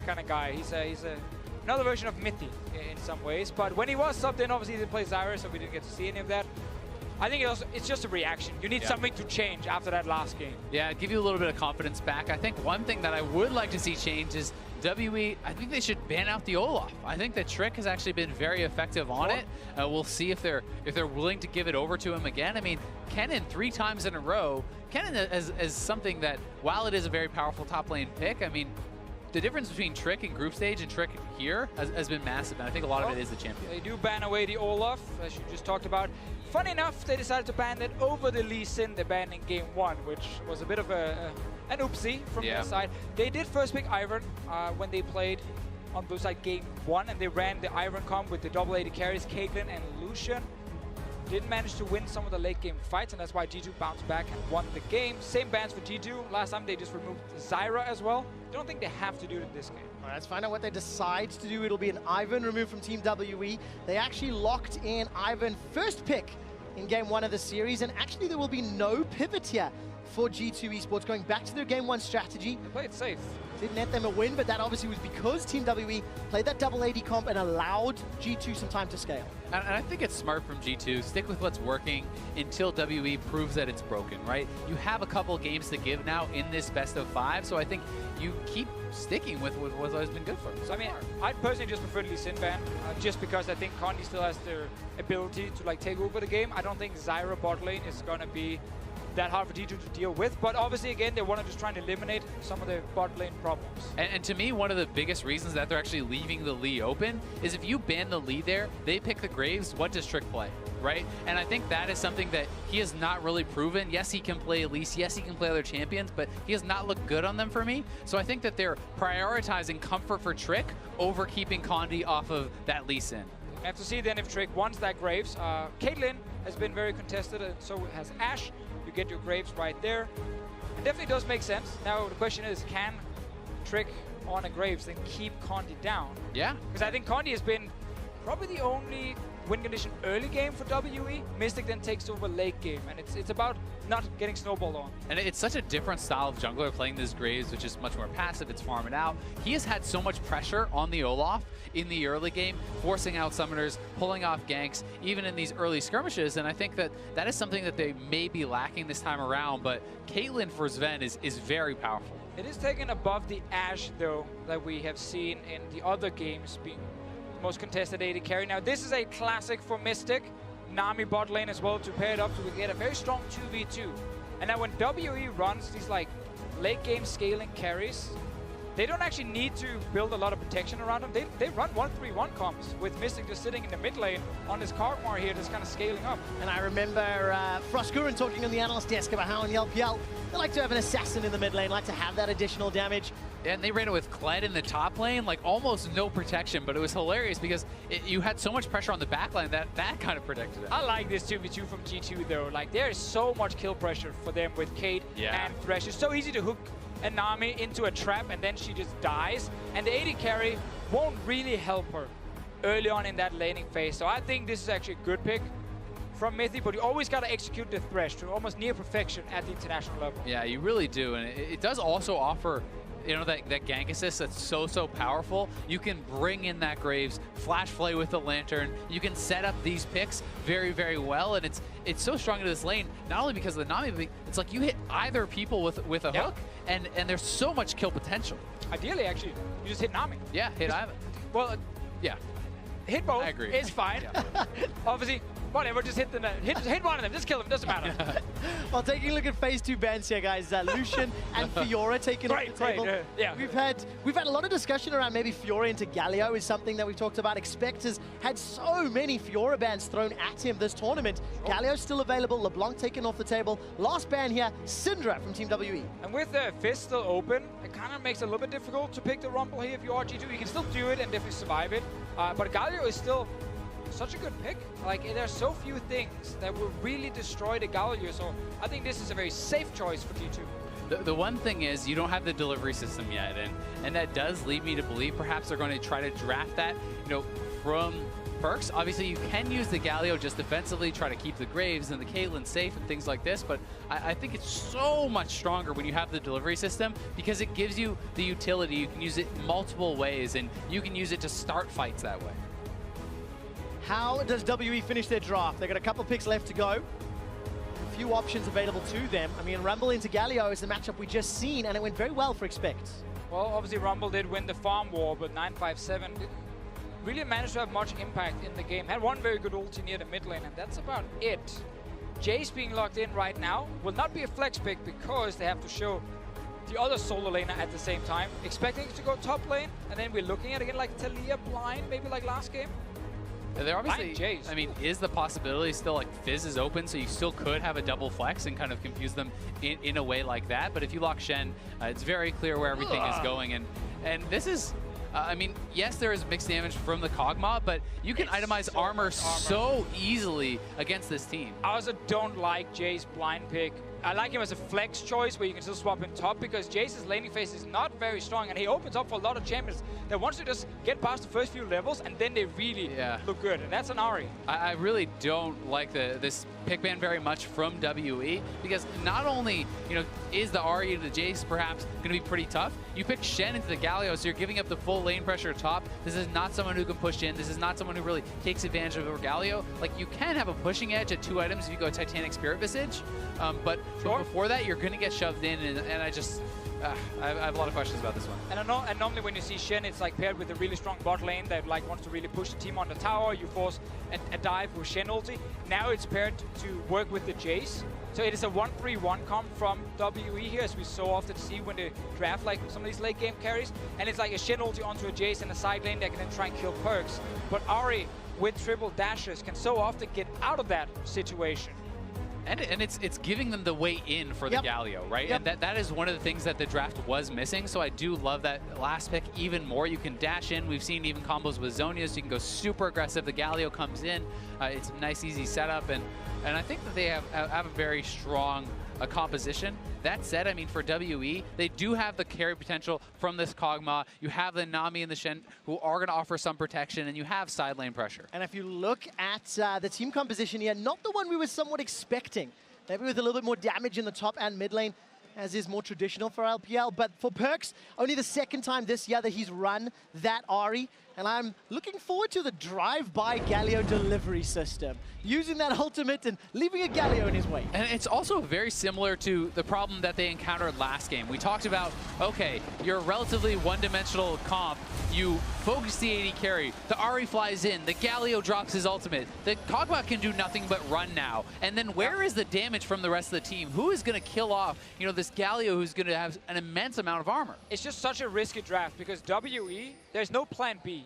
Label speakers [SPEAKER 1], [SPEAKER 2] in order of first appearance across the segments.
[SPEAKER 1] kind of guy. He's another version of Mithy in some ways. But when he was subbed in, obviously he didn't play Zyra, so we didn't get to see any of that. I think it's just a reaction. You need something to change after that last game.
[SPEAKER 2] Yeah, give you a little bit of confidence back. I think one thing that I would like to see change is WE, I think they should ban out the Olaf. I think that Trick has actually been very effective on it. We'll see if they're willing to give it over to him again. I mean, Kennen 3 times in a row. Kennen is something that, while it is a very powerful top lane pick, I mean, the difference between Trick in group stage and Trick here has been massive, and I think a lot of it is the champion.
[SPEAKER 1] They do ban away the Olaf, as you just talked about. Funny enough, they decided to ban it over the Lee Sin they banned in game 1, which was a bit of an oopsie from their side. They did first pick Ivern when they played on blue side game 1, and they ran the Ivern comp with the double AD carries, Caitlyn and Lucian. Didn't manage to win some of the late game fights, and that's why G2 bounced back and won the game. Same bans for G2. Last time they just removed Zyra as well. Don't think they have to do it in this game.
[SPEAKER 3] All right, let's find out what they decide to do. It'll be an Ivern removed from Team WE. They actually locked in Ivern first pick in game 1 of the series, and actually there will be no pivot here for G2 Esports, going back to their game 1 strategy.
[SPEAKER 1] They played safe.
[SPEAKER 3] Didn't net them a win, but that obviously was because Team WE played that double AD comp and allowed G2 some time to scale.
[SPEAKER 2] And I think it's smart from G2, stick with what's working until WE proves that it's broken, right? You have a couple games to give now in this best of 5, so I think you keep sticking with what's always been good for them.
[SPEAKER 1] So I mean, I personally just prefer the Lee Sin ban, just because I think Condi still has the ability to like take over the game. I don't think Zyra bot lane is going to be that hard for G2 to deal with, but obviously again they want to just try and eliminate some of the bot lane problems.
[SPEAKER 2] And to me, one of the biggest reasons that they're actually leaving the Lee open is if you ban the Lee there, they pick the Graves, what does Trick play, right? And I think that is something that he has not really proven. Yes, he can play Elise, yes, he can play other champions, but he has not looked good on them for me. So I think that they're prioritizing comfort for Trick over keeping Condi off of that Lee Sin.
[SPEAKER 1] We have to see then if Trick wants that Graves. Caitlyn has been very contested, and so has Ashe. You get your Graves right there. It definitely does make sense. Now the question is, can Trick on a Graves then keep Condi down?
[SPEAKER 2] Yeah.
[SPEAKER 1] Because I think Condi has been probably the only win condition early game for WE. Mystic then takes over late game, and it's about not getting snowballed on.
[SPEAKER 2] And it's such a different style of jungler playing this Graves, which is much more passive, it's farming out. He has had so much pressure on the Olaf in the early game, forcing out summoners, pulling off ganks, even in these early skirmishes, and I think that that is something that they may be lacking this time around, but Caitlyn for Sven is very powerful.
[SPEAKER 1] It is taken above the Ashe, though, that we have seen in the other games being most contested AD carry. Now this is a classic for Mystic, Nami bot lane as well to pair it up so we get a very strong 2v2. And now when WE runs these like late game scaling carries, they don't actually need to build a lot of protection around them. They run 1-3-1 comps with Mystic just sitting in the mid lane on this Karkmar here just kind of scaling up.
[SPEAKER 3] And I remember Frostguren talking on the analyst desk about how in Yelp, they like to have an assassin in the mid lane, like to have that additional damage.
[SPEAKER 2] And they ran it with Kled in the top lane, like almost no protection, but it was hilarious because you had so much pressure on the back line that kind of protected it.
[SPEAKER 1] I like this 2v2 from G2 though. Like there is so much kill pressure for them with Kate and Thresh. It's so easy to hook a Nami into a trap and then she just dies. And the AD carry won't really help her early on in that laning phase. So I think this is actually a good pick from Mithy, but you always got to execute the Thresh to almost near perfection at the international level.
[SPEAKER 2] Yeah, you really do. And it does also offer, you know, that gank assist that's so powerful. You can bring in that Graves, flash play with the Lantern. You can set up these picks very well, and it's so strong into this lane, not only because of the Nami, but it's like you hit either people with a hook, and there's so much kill potential.
[SPEAKER 1] Ideally, actually, you just hit Nami.
[SPEAKER 2] Yeah, hit either.
[SPEAKER 1] Well,
[SPEAKER 2] yeah.
[SPEAKER 1] Hit both.
[SPEAKER 2] I agree.
[SPEAKER 1] It's fine. Obviously, whatever, just hit one of them, just kill them, doesn't matter.
[SPEAKER 3] Well, taking a look at phase 2 bans here, guys, Lucian and Fiora taking off the table.
[SPEAKER 1] Yeah.
[SPEAKER 3] We've had a lot of discussion around maybe Fiora into Galio is something that we've talked about. Expect has had so many Fiora bans thrown at him this tournament. Galio's still available, LeBlanc taken off the table. Last ban here, Syndra from Team WE.
[SPEAKER 1] And with the Fist still open, it kind of makes it a little bit difficult to pick the Rumble here if you are G2. You can still do it and definitely survive it. But Galio is still such a good pick. Like, there's so few things that will really destroy the Galio, so I think this is a very safe choice for G2.
[SPEAKER 2] The one thing is you don't have the delivery system yet, and that does lead me to believe perhaps they're going to try to draft that, you know, from Perks. Obviously, you can use the Galio just defensively, try to keep the Graves and the Caitlyn safe and things like this, but I think it's so much stronger when you have the delivery system because it gives you the utility. You can use it multiple ways, and you can use it to start fights that way.
[SPEAKER 3] How does WE finish their draft? They've got a couple picks left to go. A few options available to them. I mean, Rumble into Galio is the matchup we just seen, and it went very well for Expect.
[SPEAKER 1] Well, obviously Rumble did win the farm war, but 957 didn't really manage to have much impact in the game. Had one very good ulti near the mid lane, and that's about it. Jace being locked in right now will not be a flex pick because they have to show the other solo laner at the same time. Expecting to go top lane, and then we're looking at again like Talia blind, maybe like last game.
[SPEAKER 2] They're obviously, I mean, is the possibility still like Fizz is open, so you still could have a double flex and kind of confuse them in a way like that. But if you lock Shen, it's very clear where everything is going. And this is, I mean, yes, there is mixed damage from the Kog'Maw, but you can itemize so armor so easily against this team.
[SPEAKER 1] I also don't like Jay's blind pick. I like him as a flex choice where you can still swap in top because Jace's laning phase is not very strong and he opens up for a lot of champions that wants to just get past the first few levels and then they really look good, and that's an Ahri.
[SPEAKER 2] I really don't like this pick ban very much from WE because not only, you know, is the Ahri to the Jace perhaps going to be pretty tough, you pick Shen into the Galio, so you're giving up the full lane pressure top. This is not someone who can push in. This is not someone who really takes advantage of Galio. Like, you can have a pushing edge at 2 items if you go Titanic Spirit Visage, but before that, you're going to get shoved in, and I just, I have a lot of questions about this one.
[SPEAKER 1] And normally when you see Shen, it's like paired with a really strong bot lane that like wants to really push the team on the tower. You force a dive with Shen ulti. Now it's paired to work with the Jace. So it is a 1-3-1 comp from WE here, as we so often see when they draft like some of these late game carries. And it's like a Shen ulti onto a Jace in a side lane that can then try and kill Perks. But Ahri with triple dashes can so often get out of that situation.
[SPEAKER 2] And it's giving them the way in for the Galio, right? And that is one of the things that the draft was missing. So I do love that last pick even more. You can dash in. We've seen even combos with Zhonya, so you can go super aggressive. The Galio comes in. It's a nice, easy setup. And I think that they have a very strong composition. That said, I mean, for WE, they do have the carry potential from this Kog'Maw. You have the Nami and the Shen who are going to offer some protection, and you have side lane pressure.
[SPEAKER 3] And if you look at the team composition here, not the one we were somewhat expecting. Maybe with a little bit more damage in the top and mid lane, as is more traditional for LPL. But for Perks, only the second time this year that he's run that Ahri. And I'm looking forward to the drive-by Galio delivery system, using that ultimate and leaving a Galio in his way.
[SPEAKER 2] And it's also very similar to the problem that they encountered last game. We talked about, okay, you're a relatively one-dimensional comp. You focus the AD carry. The Ahri flies in. The Galio drops his ultimate. The Kog'Maw can do nothing but run now. And then where is the damage from the rest of the team? Who is going to kill off, you know, this Galio who's going to have an immense amount of armor?
[SPEAKER 1] It's just such a risky draft because WE, there's no plan B.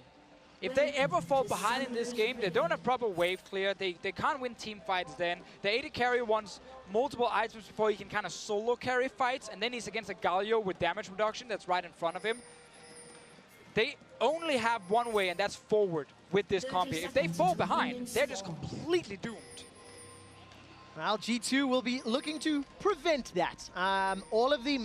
[SPEAKER 1] If they ever fall behind in this game, they don't have proper wave clear. They can't win team fights then. The AD carry wants multiple items before he can kind of solo carry fights, and then he's against a Galio with damage reduction that's right in front of him. They only have one way, and that's forward with this comp here. If they fall behind, they're just completely doomed.
[SPEAKER 3] Well, G2 will be looking to prevent that. All of the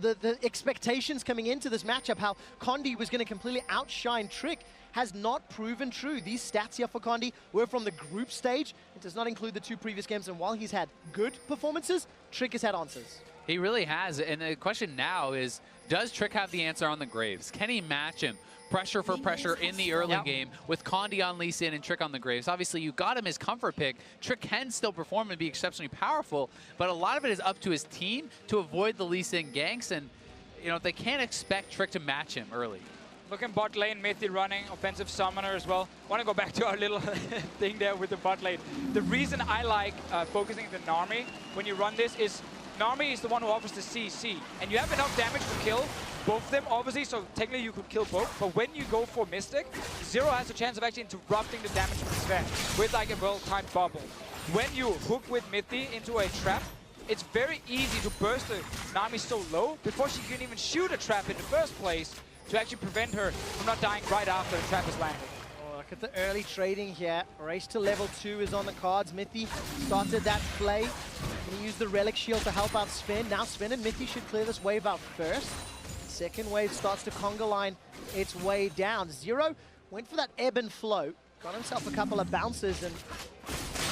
[SPEAKER 3] the expectations coming into this matchup, how Condi was going to completely outshine Trick, has not proven true. These stats here for Condi were from the group stage. It does not include the 2 previous games, and while he's had good performances, Trick has had answers.
[SPEAKER 2] He really has, and the question now is, does Trick have the answer on the Graves? Can he match him? Pressure for pressure in the early game with Condi on Lee Sin and Trick on the Graves. Obviously, you got him his comfort pick. Trick can still perform and be exceptionally powerful, but a lot of it is up to his team to avoid the Lee Sin ganks, and you know they can't expect Trick to match him early.
[SPEAKER 1] Looking bot lane, Mithy running, offensive summoner as well. Want to go back to our little thing there with the bot lane. The reason I like focusing the Nami when you run this is Nami is the one who offers the CC, and you have enough damage to kill both of them, obviously, so technically you could kill both, but when you go for Mystic, Zero has a chance of actually interrupting the damage from Sven with like a well-timed bubble. When you hook with Mithy into a trap, it's very easy to burst the Nami so low before she can even shoot a trap in the first place to actually prevent her from not dying right after the trap is landed.
[SPEAKER 3] Oh, look at the early trading here. Race to level 2 is on the cards. Mithy started that play. Can he use the Relic Shield to help out Sven? Now Sven and Mithy should clear this wave out first. Second wave starts to conga line its way down. Zero went for that ebb and flow, got himself a couple of bounces, and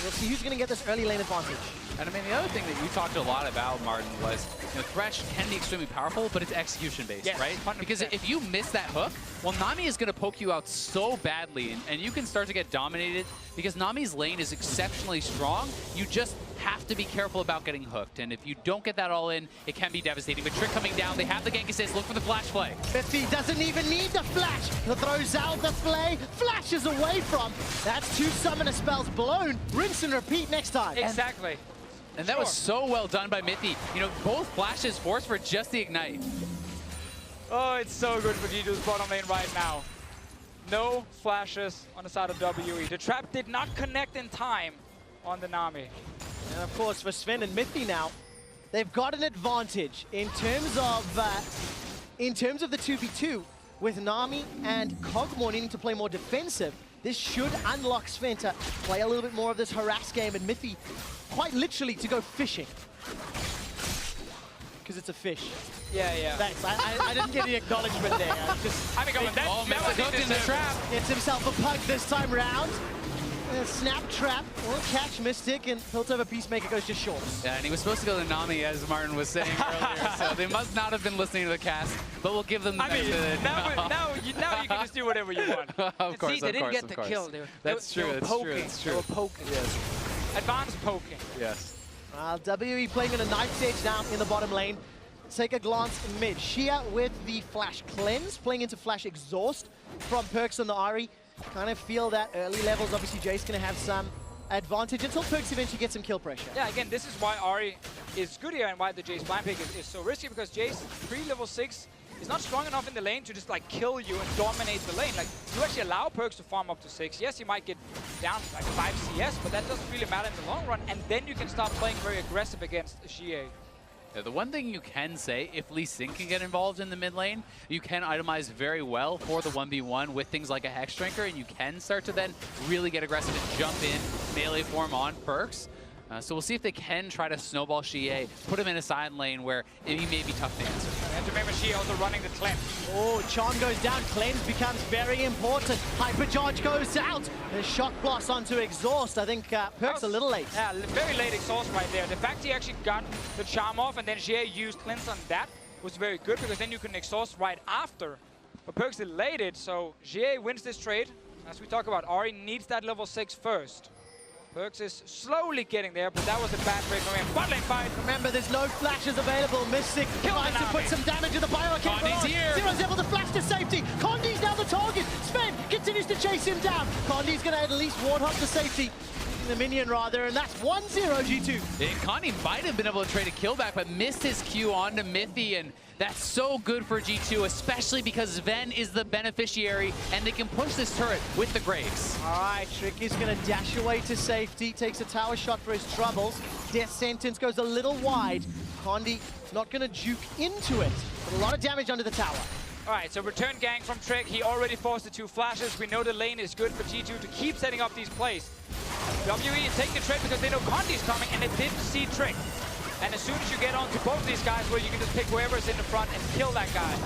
[SPEAKER 3] we'll see who's going to get this early lane advantage.
[SPEAKER 2] And I mean, the other thing that you talked a lot about, Martin, was Thresh can be extremely powerful, but it's execution-based,
[SPEAKER 1] yes,
[SPEAKER 2] right?
[SPEAKER 1] 100%.
[SPEAKER 2] Because if you miss that hook, well, Nami is going to poke you out so badly, and you can start to get dominated because Nami's lane is exceptionally strong. You just have to be careful about getting hooked, and if you don't get that all in, it can be devastating. But Trick coming down, they have the gank assist, look for the flash play.
[SPEAKER 3] Biffy doesn't even need the flash. He throws out the play, flashes away from. That's 2 summoner spells blown. Rinse and repeat next time.
[SPEAKER 1] Exactly.
[SPEAKER 2] And that was so well done by Mithy. Both flashes forced for just the ignite.
[SPEAKER 1] Oh, it's so good for G2's bottom lane right now. No flashes on the side of WE. The trap did not connect in time on the Nami.
[SPEAKER 3] And of course, for Sven and Mithy now, they've got an advantage in terms of the 2v2 with Nami and Kog'Maw needing to play more defensive. This should unlock Sven to play a little bit more of this harass game, and Mithy quite literally to go fishing. Because it's a fish.
[SPEAKER 1] Yeah.
[SPEAKER 3] Thanks. I didn't get the acknowledgement there.
[SPEAKER 1] I mean, that was
[SPEAKER 2] in the trap.
[SPEAKER 3] Gets himself a pug this time round. Snap trap will catch Mystic, and Piltover Peacemaker goes just short.
[SPEAKER 2] Yeah, and he was supposed to go to Nami, as Martin was saying earlier, so they must not have been listening to the cast, but we'll give them the benefit.
[SPEAKER 1] Now you can just do whatever you want.
[SPEAKER 2] Of course,
[SPEAKER 1] they didn't get the kill.
[SPEAKER 2] That's true.
[SPEAKER 1] They were poking.
[SPEAKER 2] Yes.
[SPEAKER 1] Advanced poking.
[SPEAKER 2] Yes.
[SPEAKER 3] WE playing in a knife stage down in the bottom lane. Take a glance mid. Shia with the Flash Cleanse, playing into Flash Exhaust from Perkz on the Ahri. Kind of feel that early levels, obviously Jace going to have some advantage until Perkz eventually gets some kill pressure.
[SPEAKER 1] Yeah, again, this is why Ahri is good here and why the Jace blind pick is so risky, because Jace, pre-level 6, is not strong enough in the lane to just like kill you and dominate the lane. Like, you actually allow Perkz to farm up to 6. Yes, you might get down like 5 CS, but that doesn't really matter in the long run, and then you can start playing very aggressive against Xie.
[SPEAKER 2] Yeah, the one thing you can say, if Lee Sin can get involved in the mid lane, you can itemize very well for the 1v1 with things like a Hex Drinker, and you can start to then really get aggressive and jump in melee form on Perkz. So we'll see if they can try to snowball Xie, put him in a side lane where he may be tough to answer.
[SPEAKER 1] And remember, Xie also running the cleanse.
[SPEAKER 3] Oh, Charm goes down, cleanse becomes very important. Hypercharge goes out, and Shock Blast onto Exhaust. I think Perkz a little late.
[SPEAKER 1] Yeah, very late Exhaust right there. The fact he actually got the Charm off and then Xie used cleanse on that was very good, because then you can Exhaust right after. But Perkz delayed it, so Xie wins this trade. As we talk about, Ahri needs that level 6 first. Perkz is slowly getting there, but that was a bad trade from him. Bot lane fight.
[SPEAKER 3] Remember, there's no flashes available. Mystic tries to put some damage to the Biokick.
[SPEAKER 2] Condi's here.
[SPEAKER 3] Zero's able to flash to safety. Condi's now the target. Sven continues to chase him down. Condi's going to at least warthog to safety. The minion rather, and that's 1-0 G2.
[SPEAKER 2] Condi might have been able to trade a kill back, but missed his Q onto Mithy, and that's so good for G2, especially because Sven is the beneficiary, and they can push this turret with the Graves.
[SPEAKER 3] All right, Trick is going to dash away to safety, takes a tower shot for his troubles. Death Sentence goes a little wide. Condi not going to juke into it, but a lot of damage under the tower.
[SPEAKER 1] All right, so return gank from Trick. He already forced the 2 flashes. We know the lane is good for G2 to keep setting up these plays. WE is taking a trade because they know Condi's coming, and they didn't see Trick. And as soon as you get onto both these guys, well, you can just pick whoever's in the front and kill that guy.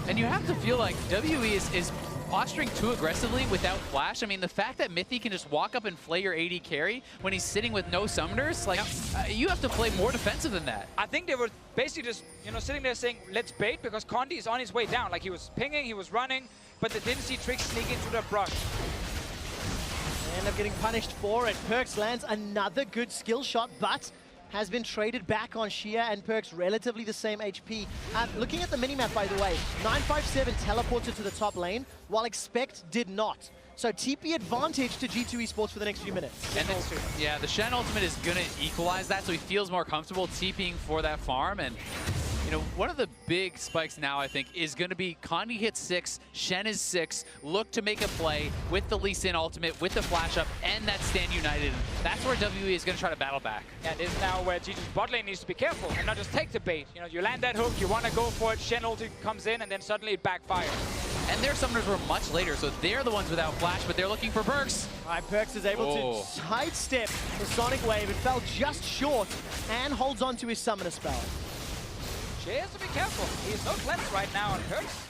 [SPEAKER 2] And you have to feel like WE is posturing too aggressively without flash. I mean, the fact that Mithy can just walk up and flay your AD carry when he's sitting with no summoners, like, you have to play more defensive than that.
[SPEAKER 1] I think they were basically just, sitting there saying, let's bait, because Condi is on his way down. Like, he was pinging, he was running, but they didn't see Trick sneak into the brush.
[SPEAKER 3] They end up getting punished for it. Perkz lands another good skill shot, but has been traded back on Xia and Perkz, relatively the same HP. Looking at the minimap, by the way, 957 teleported to the top lane, while Expect did not. So TP advantage to G2 eSports for the next few minutes.
[SPEAKER 2] And the Shen ultimate is going to equalize that, so he feels more comfortable TPing for that farm. And one of the big spikes now, I think, is going to be Condi hits 6, Shen is 6, look to make a play with the Lee Sin ultimate, with the flash up, and that stand united. That's where WE is going to try to battle back.
[SPEAKER 1] Yeah, this is now where G2's bot lane needs to be careful and not just take the bait. You land that hook, you want to go for it, Shen ulti comes in, and then suddenly it backfires.
[SPEAKER 2] And their summoners were much later, so they're the ones without flash, but they're looking for Perkz.
[SPEAKER 3] All right, Perkz is able to sidestep the Sonic Wave. It fell just short and holds on to his summoner spell.
[SPEAKER 1] Xie has to be careful. He has no cleanse right now on Perkz.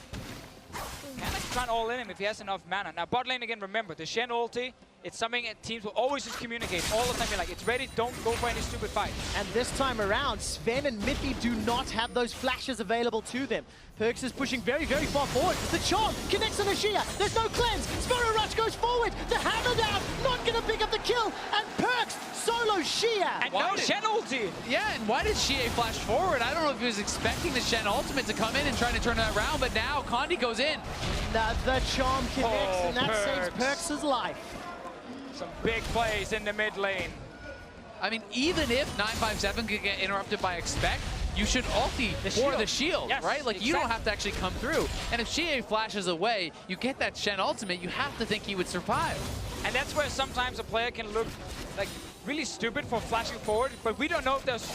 [SPEAKER 1] Can to try and all in him if he has enough mana. Now bot lane again, remember, the Shen ulti, it's something teams will always just communicate all the time. You're like, it's ready, don't go for any stupid fight.
[SPEAKER 3] And this time around, Sven and Mithy do not have those flashes available to them. Perkz is pushing very, very far forward. The charm connects on Ashia. There's no cleanse. Sparrow Rush goes forward. The hammer down, not gonna pick up the kill. And Perkz solo Shia.
[SPEAKER 1] And no Shen ulti.
[SPEAKER 2] Yeah, and why did Xie flash forward? I don't know if he was expecting the Shen ultimate to come in and trying to turn that around, but now Condi goes in.
[SPEAKER 3] The charm connects, and that saves
[SPEAKER 1] Perkz.
[SPEAKER 3] Perkz' life.
[SPEAKER 1] Some big plays in the mid lane.
[SPEAKER 2] I mean, even if 957 could get interrupted by Expect, you should ulti for the shield,
[SPEAKER 1] yes,
[SPEAKER 2] right? Like,
[SPEAKER 1] exactly.
[SPEAKER 2] you don't have to actually come through. And if Xie flashes away, you get that Shen ultimate, you have to think he would survive.
[SPEAKER 1] And that's where sometimes a player can look like really stupid for flashing forward, but we don't know if there's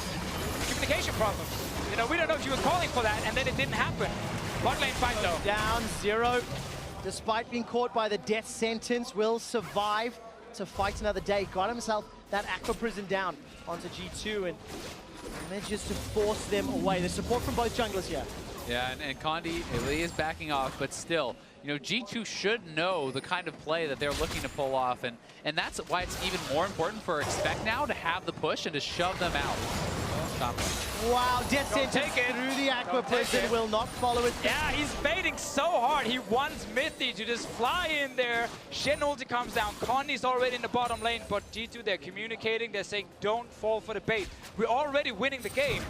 [SPEAKER 1] communication problems. You know, we don't know if she was calling for that, and then it didn't happen. Bot lane fight though.
[SPEAKER 3] Down 0, despite being caught by the death sentence, will survive to fight another day. Got himself that Aqua Prison down onto G2 and manages to force them away. The support from both junglers here.
[SPEAKER 2] Yeah, and Condi really is backing off, but still, you know, G2 should know the kind of play that they're looking to pull off, and that's why it's even more important for Expect now to have the push and to shove them out.
[SPEAKER 3] Wow, death
[SPEAKER 1] Don't
[SPEAKER 3] sentence
[SPEAKER 1] take it.
[SPEAKER 3] through the Aqua
[SPEAKER 1] Don't take
[SPEAKER 3] Prison
[SPEAKER 1] it.
[SPEAKER 3] will not follow it.
[SPEAKER 1] Yeah, he's baiting so hard. He wants Mithy to just fly in there. Shen ulti comes down. Condi's already in the bottom lane, but G2, they're communicating. They're saying, don't fall for the bait. We're already winning the game.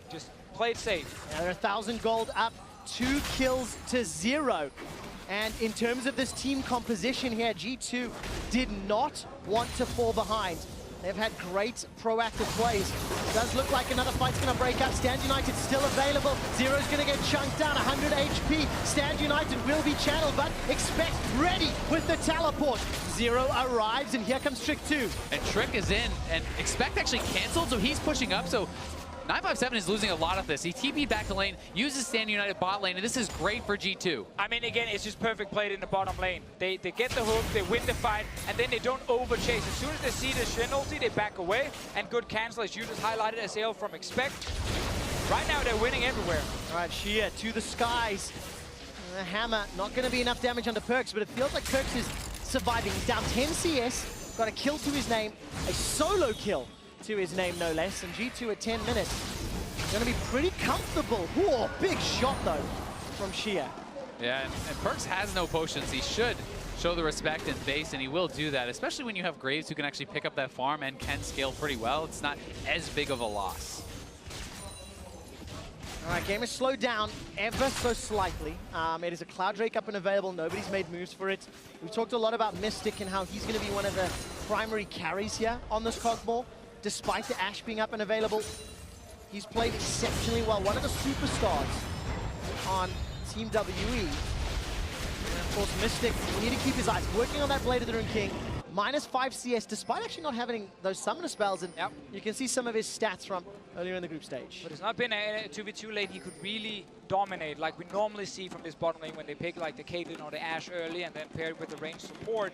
[SPEAKER 1] Just play it safe.
[SPEAKER 3] Yeah, they're 1,000 gold up, 2 kills to 0. And in terms of this team composition here, G2 did not want to fall behind. They've had great proactive plays. Does look like another fight's gonna break up. Stand United still available. Zero's gonna get chunked down, 100 HP. Stand United will be channeled, but Expect ready with the teleport. Zero arrives, and here comes Trick 2.
[SPEAKER 2] And Trick is in, and Expect actually canceled, so he's pushing up, so 957 is losing a lot of this. He TP'd back to lane, uses Stand United bot lane, and this is great for G2.
[SPEAKER 1] I mean, again, it's just perfect played in the bottom lane. They get the hook, they win the fight, and then they don't overchase. As soon as they see the Shen ulti, they back away, and good cancel, as you just highlighted, as AL from Expect. Right now, they're winning everywhere.
[SPEAKER 3] All right, Shia to the skies. The hammer, not going to be enough damage onto Perkz, but it feels like Perkz is surviving. He's down 10 CS, got a kill to his name, a solo kill to his name, no less, and G2 at 10 minutes. Going to be pretty comfortable. Whoa, big shot, though, from Shia.
[SPEAKER 2] Yeah, and Perkz has no potions. He should show the respect in base, and he will do that, especially when you have Graves who can actually pick up that farm and can scale pretty well. It's not as big of a loss.
[SPEAKER 3] All right, game is slowed down ever so slightly. It is a Cloud Drake up and available. Nobody's made moves for it. We've talked a lot about Mystic and how he's going to be one of the primary carries here on this Cogmore. Despite the Ashe being up and available, he's played exceptionally well. One of the superstars on Team WE. And of course, Mystic, we need to keep his eyes working on that Blade of the Rune King. -5 CS, despite actually not having those summoner spells. And you can see some of his stats from earlier in the group stage.
[SPEAKER 1] But it's not been a 2v2 lane he could really dominate like we normally see from this bottom lane when they pick like the Caitlyn or the Ashe early and then pair it with the ranged support.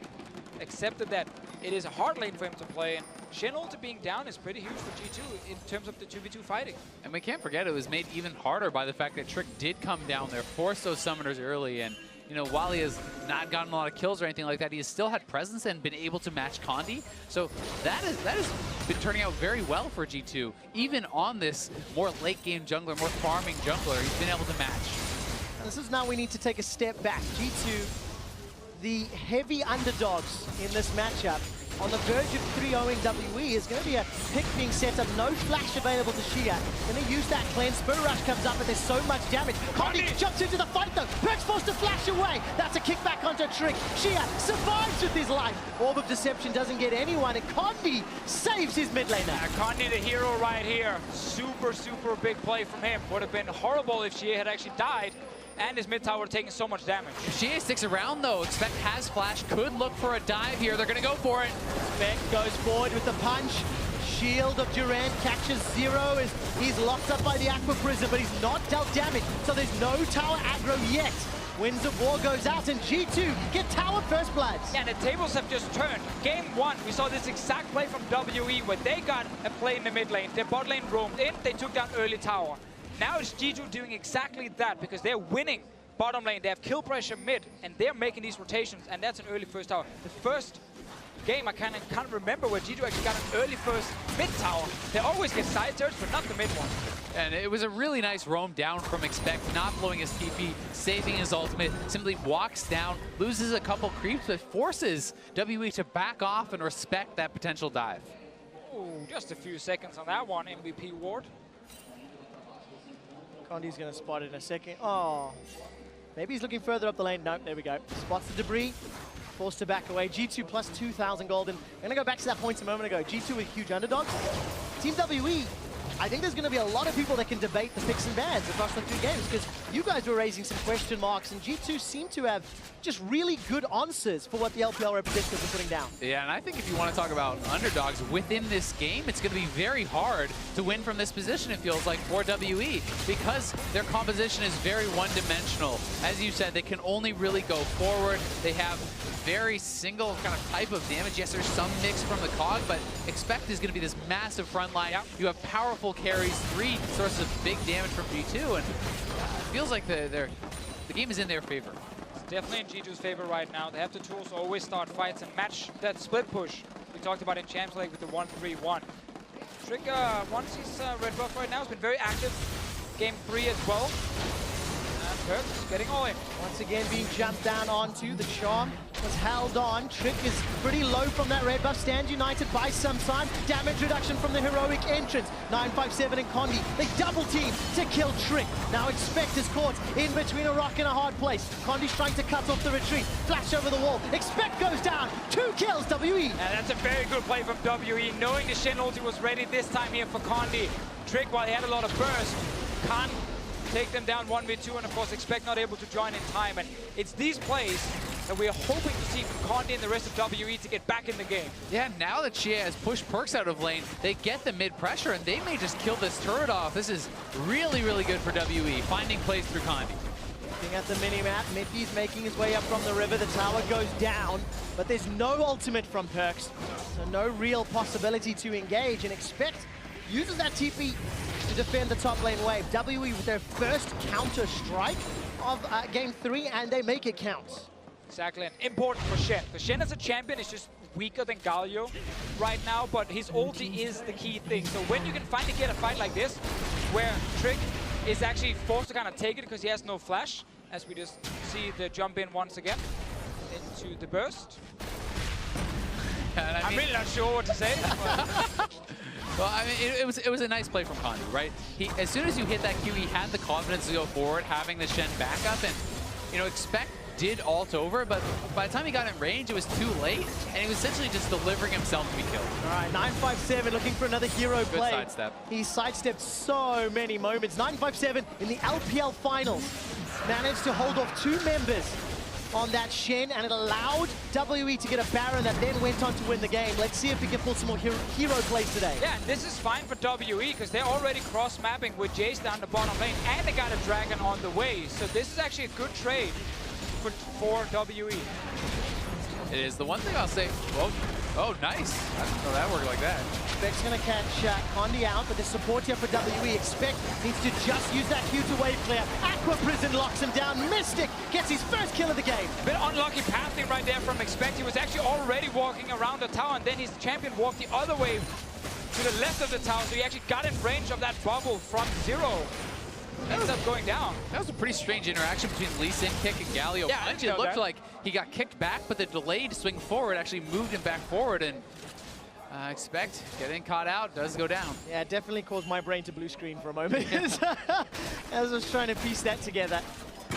[SPEAKER 1] Excepted that it is a hard lane for him to play, and Shen ulti being down is pretty huge for G2 in terms of the 2v2 fighting.
[SPEAKER 2] And we can't forget it was made even harder by the fact that Trick did come down there, forced those summoners early, and you know, while he has not gotten a lot of kills or anything like that, he has still had presence and been able to match Condi. So that has been turning out very well for G2. Even on this more late game jungler, more farming jungler, he's been able to match.
[SPEAKER 3] This is now we need to take a step back. G2, the heavy underdogs in this matchup, on the verge of 3-0ing WE. Is going to be a pick being set up. No flash available to Shia. Going to use that cleanse. Spur Rush comes up, but there's so much damage. Condi jumps into the fight, though. Perkz forced to flash away. That's a kickback onto Trick. Shia survives with his life. Orb of Deception doesn't get anyone, and Condi saves his mid laner.
[SPEAKER 1] Condi the hero right here. Super, super big play from him. Would have been horrible if Shia had actually died. And his mid tower taking so much damage.
[SPEAKER 2] If Shia sticks around though, Expect has flash, could look for a dive here. They're gonna go for it.
[SPEAKER 3] Beck goes forward with the punch. Shield of Durant catches Zero as he's locked up by the Aqua Prison, but he's not dealt damage, so there's no tower aggro yet. Winds of War goes out, and G2 get tower first blood.
[SPEAKER 1] Yeah, the tables have just turned. Game 1, we saw this exact play from WE where they got a play in the mid lane. Their bot lane roamed in, they took down early tower. Now it's G2 doing exactly that because they're winning bottom lane. They have kill pressure mid, and they're making these rotations, and that's an early first tower. The first game, I can't remember where G2 actually got an early first mid tower. They always get side turrets, but not the mid one.
[SPEAKER 2] And it was a really nice roam down from Expect, not blowing his TP, saving his ultimate, simply walks down, loses a couple creeps, but forces WE to back off and respect that potential dive.
[SPEAKER 1] Ooh, just a few seconds on that one, MVP ward.
[SPEAKER 3] Condi's going to spot it in a second. Oh, maybe he's looking further up the lane. Nope, there we go. Spots the debris, forced to back away. G2 plus 2,000 gold. And I'm going to go back to that point a moment ago. G2 with huge underdogs. Team WE, I think there's going to be a lot of people that can debate the picks and bans across the two games, because you guys were raising some question marks, and G2 seem to have just really good answers for what the LPL representatives are putting down.
[SPEAKER 2] Yeah, and I think if you want to talk about underdogs within this game, it's going to be very hard to win from this position, it feels like, for WE, because their composition is very one-dimensional. As you said, they can only really go forward. They have very single kind of type of damage. Yes, there's some mix from the COG, but Expect is going to be this massive front line. Yep. You have powerful carries, 3 sources of big damage from G2, and it feels like the game is in their favor.
[SPEAKER 1] It's definitely in G2's favor right now. They have the tools to always start fights and match that split push we talked about in Champs League with the 1-3-1. Trick, once he's red buff right now, has been very active. Game 3 as well. And Perks getting all in.
[SPEAKER 3] Once again being jumped down onto. The charm was held on. Trick is pretty low from that red buff. Stand united by some time. Damage reduction from the heroic entrance. 957 and Condi. They double team to kill Trick. Now Expect is caught in between a rock and a hard place. Condi's trying to cut off the retreat. Flash over the wall. Expect goes down. 2 kills, WE.
[SPEAKER 1] And that's a very good play from WE, knowing the Shen ulti was ready this time here for Condi. Trick, while he had a lot of burst, can't take them down 1v2, and of course Expect not able to join in time. And it's these plays that we are hoping to see from Condi and the rest of WE to get back in the game.
[SPEAKER 2] Yeah, now that Chia has pushed Perks out of lane, they get the mid pressure, and they may just kill this turret off. This is really, really good for WE, finding plays through Condi.
[SPEAKER 3] Looking at the mini-map, Miffy's making his way up from the river. The tower goes down, but there's no ultimate from Perks, so no real possibility to engage. And Expect uses that TP to defend the top lane wave. WE with their first counter-strike of Game 3, and they make it count.
[SPEAKER 1] Exactly, and important for Shen. The Shen as a champion is just weaker than Galio right now, but his ulti is the key thing. So when you can finally get a fight like this, where Trick is actually forced to kind of take it because he has no flash, as we just see the jump in once again into the burst. I'm really not sure what to say.
[SPEAKER 2] Well, I mean, it was a nice play from Condi, right? As soon as you hit that Q, he had the confidence to go forward, having the Shen back up, and, you know, Expect did ult over, but by the time he got in range, it was too late, and he was essentially just delivering himself to be killed.
[SPEAKER 3] All right, 957 looking for another hero
[SPEAKER 2] Good
[SPEAKER 3] play.
[SPEAKER 2] sidestep. He
[SPEAKER 3] sidestepped so many moments. 957 in the LPL finals managed to hold off 2 members on that Shen, and it allowed WE to get a Baron that then went on to win the game. Let's see if we can pull some more hero plays today.
[SPEAKER 1] Yeah, and this is fine for WE because they're already cross-mapping with Jace down the bottom lane, and they got a Dragon on the way. So this is actually a good trade for WE.
[SPEAKER 2] It is. The one thing I'll say, oh, nice. I didn't know that worked like that.
[SPEAKER 3] Expect's going to catch Condi out, but the support here for WE. Expect needs to just use that Q to wave clear. Aqua Prison locks him down. Mystic gets his first kill of the game.
[SPEAKER 1] A bit unlucky pathing right there from Expect. He was actually already walking around the tower, and then his champion walked the other way to the left of the tower, so he actually got in range of that bubble from zero. Ends up going down.
[SPEAKER 2] That was a pretty strange interaction between Lee Sin kick and Galio.
[SPEAKER 1] Yeah,
[SPEAKER 2] it looked like he got kicked back, but the delayed swing forward actually moved him back forward, and Expect getting caught out does go down.
[SPEAKER 3] Yeah, it definitely caused my brain to blue screen for a moment as I was trying to piece that together.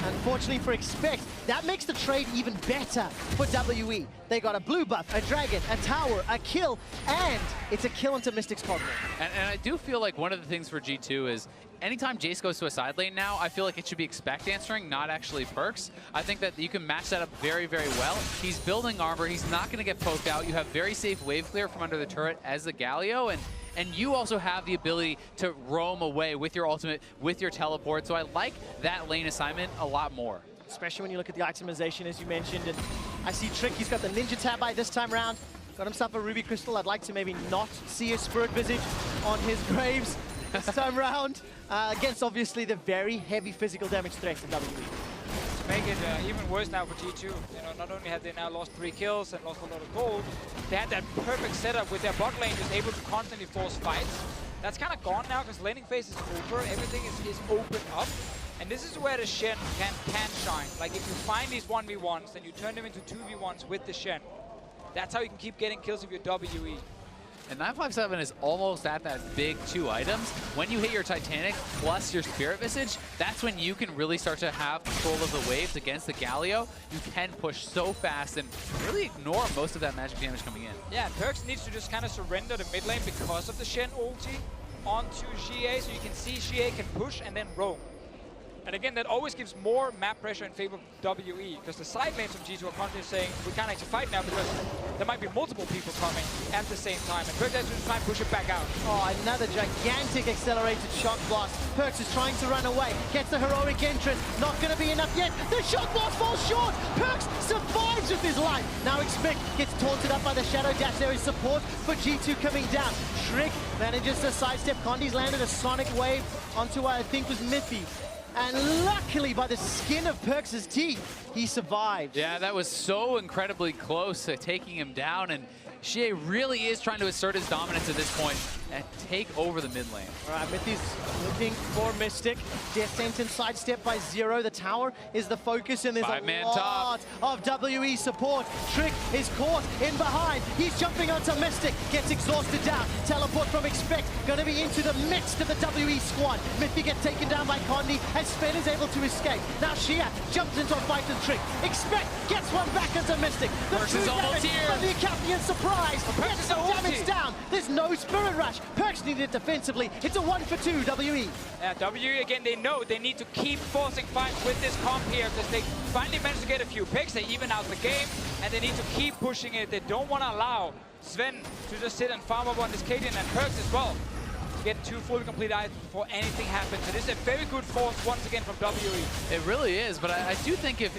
[SPEAKER 3] Unfortunately for Expect, that makes the trade even better for WE. They got a blue buff, a dragon, a tower, a kill, and it's a kill into Mystic's Cosmo.
[SPEAKER 2] And I do feel like one of the things for G2 is anytime Jace goes to a side lane now, I feel like it should be Expect answering, not actually Perks. I think that you can match that up very, very well. He's building armor. He's not going to get poked out. You have very safe wave clear from under the turret as the Galio, and you also have the ability to roam away with your ultimate, with your teleport. So I like that lane assignment a lot more.
[SPEAKER 3] Especially when you look at the itemization, as you mentioned. And I see Trick, he's got the Ninja Tab by this time round. Got himself a Ruby Crystal. I'd like to maybe not see a Spirit Visage on his Graves this time round. Against, obviously, the very heavy physical damage threat of WE.
[SPEAKER 1] make it even worse now for G2. You know, not only have they now lost 3 kills and lost a lot of gold, they had that perfect setup with their bot lane just able to constantly force fights. That's kind of gone now because laning phase is over. Everything is opened up. And this is where the Shen can shine. Like if you find these 1v1s, then you turn them into 2v1s with the Shen. That's how you can keep getting kills with your WE.
[SPEAKER 2] And 957 is almost at that big 2 items. When you hit your Titanic plus your Spirit Visage, that's when you can really start to have control of the waves against the Galio. You can push so fast and really ignore most of that magic damage coming in.
[SPEAKER 1] Yeah, and Perkz needs to just kind of surrender the mid lane because of the Shen ulti onto GA, so you can see GA can push and then roam. And again, that always gives more map pressure in favor of WE, because the side lanes from G2 are constantly saying, we can't actually fight now because there might be multiple people coming at the same time. And Perkz has to try and push it back out.
[SPEAKER 3] Oh, another gigantic accelerated shock blast. Perkz is trying to run away, gets the heroic entrance, not going to be enough yet. The shock blast falls short. Perkz survives with his life. Now Expect gets taunted up by the Shadow Dash. There is support for G2 coming down. Trick manages to sidestep. Condi's landed a Sonic Wave onto what I think was Miffy. And luckily, by the skin of Perkz' teeth, he survived.
[SPEAKER 2] Yeah, that was so incredibly close to taking him down, and Shea really is trying to assert his dominance at this point and take over the mid lane.
[SPEAKER 3] All right, Mithy's looking for Mystic. Death Sentence sidestep by Zero. The tower is the focus, and there's a lot of WE support. Trick is caught in behind. He's jumping onto Mystic, gets exhausted down. Teleport from Expect, going to be into the midst of the WE squad. Mithy gets taken down by Condi, and Sven is able to escape. Now Shea jumps into a fight with Trick. Expect gets one back into Mystic. The true damage from the Acaphian surprise. Gets some damage down. There's no Spirit Rush. Perkz needed it defensively. It's a 1-for-2 WE.
[SPEAKER 1] Yeah, WE again, they know they need to keep forcing fights with this comp here because they finally managed to get a few picks. They even out the game, and they need to keep pushing it. They don't want to allow Sven to just sit and farm up on this Cadian, and Perkz as well. Get 2 fully complete items before anything happens. So this is a very good force once again from WE.
[SPEAKER 2] It really is, but I do think if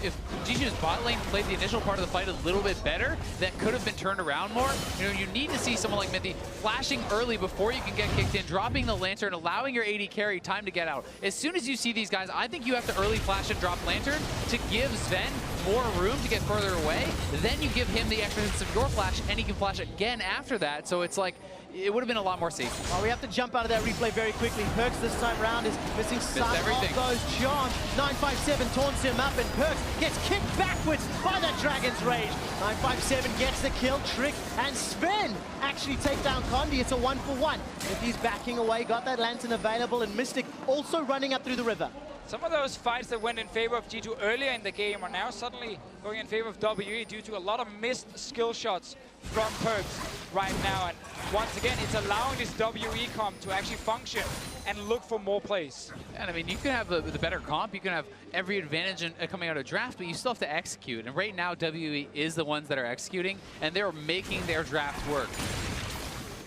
[SPEAKER 2] G2's bot lane played the initial part of the fight a little bit better, that could have been turned around more. You know, you need to see someone like Mithy flashing early before you can get kicked in, dropping the Lantern, allowing your AD carry time to get out. As soon as you see these guys, I think you have to early flash and drop Lantern to give Sven more room to get further away. Then you give him the extra hits of your flash, and he can flash again after that. So it's like, it would have been a lot more safe.
[SPEAKER 3] Oh, we have to jump out of that replay very quickly. Perkz this time round is missing some of those charms. 957 taunts him up, and Perkz gets kicked backwards by that Dragon's Rage. 957 gets the kill. Trick and Sven actually take down Condi. It's a 1-for-1. If he's backing away, got that Lantern available, and Mystic also running up through the river.
[SPEAKER 1] Some of those fights that went in favor of G2 earlier in the game are now suddenly going in favor of WE due to a lot of missed skill shots from Perkz right now. And once again, it's allowing this WE comp to actually function and look for more plays.
[SPEAKER 2] And I mean, you can have the better comp, you can have every advantage coming out of draft, but you still have to execute. And right now, WE is the ones that are executing, and they're making their draft work.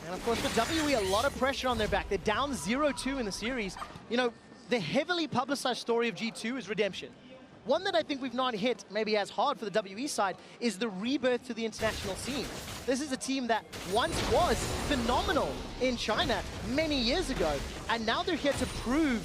[SPEAKER 3] And of course, for WE, a lot of pressure on their back. They're down 0-2 in the series. You know, the heavily publicized story of G2 is redemption. One that I think we've not hit maybe as hard for the WE side is the rebirth to the international scene. This is a team that once was phenomenal in China many years ago, and now they're here to prove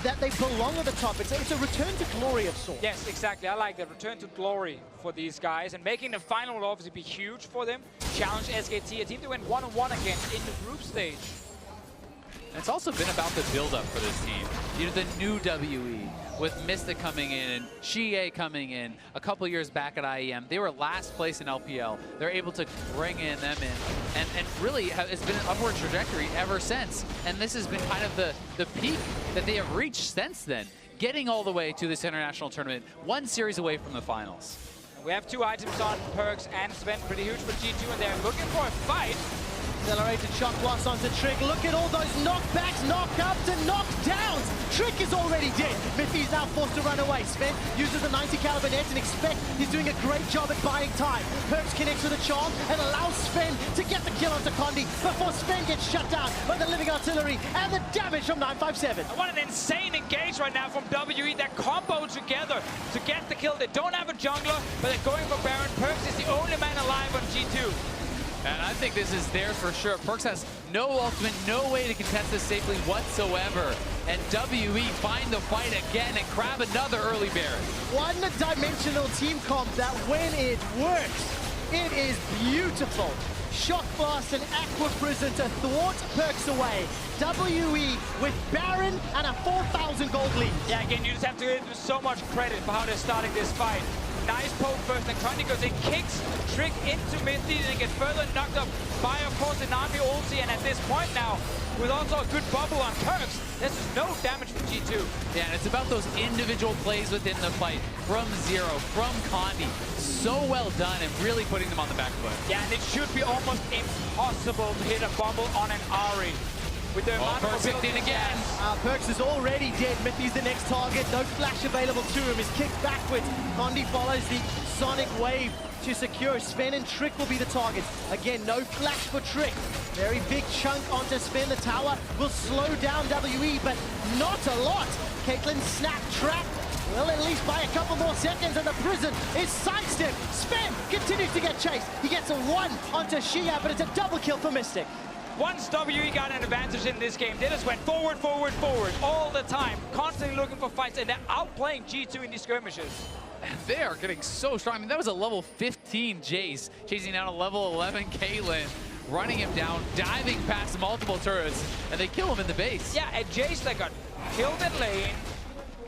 [SPEAKER 3] that they belong at the top. It's a return to glory of sorts.
[SPEAKER 1] Yes, exactly. I like the return to glory for these guys, and making the final will obviously be huge for them. Challenge SKT, a team they went 1-on-1 against in the group stage.
[SPEAKER 2] It's also been about the build-up for this team. You know, the new WE, with Mystic coming in and GA coming in a couple years back at IEM. They were last place in LPL. They're able to bring them in. And really, it's been an upward trajectory ever since. And this has been kind of the peak that they have reached since then, getting all the way to this international tournament, one series away from the finals.
[SPEAKER 1] We have 2 items on Perkz and Sven, pretty huge for G2, and they're looking for a fight.
[SPEAKER 3] Accelerated shock blast onto Trick. Look at all those knockbacks, knock-ups, and knockdowns. Trick is already dead. Miffy's now forced to run away. Sven uses the 90 caliber net, and Expect he's doing a great job at buying time. Perkz connects with a charm and allows Sven to get the kill onto Condi before Sven gets shut down by the living artillery and the damage from 957.
[SPEAKER 1] What an insane engage right now from WE. They're combo together to get the kill. They don't have a jungler, but they're going for Baron. Perkz is the only man alive on G2.
[SPEAKER 2] And I think this is theirs for sure. Perkz has no ultimate, no way to contest this safely whatsoever. And WE find the fight again and grab another early Baron.
[SPEAKER 3] One-dimensional team comp that when it works, it is beautiful. Shock Blast and Aqua Prison to thwart Perkz away. WE with Baron and a 4,000 gold lead.
[SPEAKER 1] Yeah, again, you just have to give them so much credit for how they're starting this fight. Nice poke first, and Conti goes in, kicks Trick into mid lead, and gets further knocked up by, of course, the Nami ulti. And at this point now, with also a good bubble on Perkz, there's just no damage from G2.
[SPEAKER 2] Yeah, and it's about those individual plays within the fight. From Zero, from Condi. So well done and really putting them on the back foot.
[SPEAKER 1] Yeah, and it should be almost impossible to hit a bubble on an Ahri. With the amount of
[SPEAKER 2] Perkz in again.
[SPEAKER 3] Perkz is already dead. Mithy's the next target. No flash available to him. He's kicked backwards. Condi follows the Sonic Wave to secure. Sven and Trick will be the targets. Again, no flash for Trick. Very big chunk onto Sven. The tower will slow down WE, but not a lot. Caitlyn snap trap. Well, at least by a couple more seconds, and the prison is sidestepped. Sven continues to get chased. He gets a 1 onto Xia, but it's a double kill for Mystic.
[SPEAKER 1] Once WE got an advantage in this game, they just went forward, forward, forward all the time, constantly looking for fights, and they're outplaying G2 in these skirmishes.
[SPEAKER 2] And they are getting so strong. I mean, that was a level 15 Jace, chasing down a level 11 Caitlyn, running him down, diving past multiple turrets, and they kill him in the base.
[SPEAKER 1] Yeah, and Jace that got killed in lane.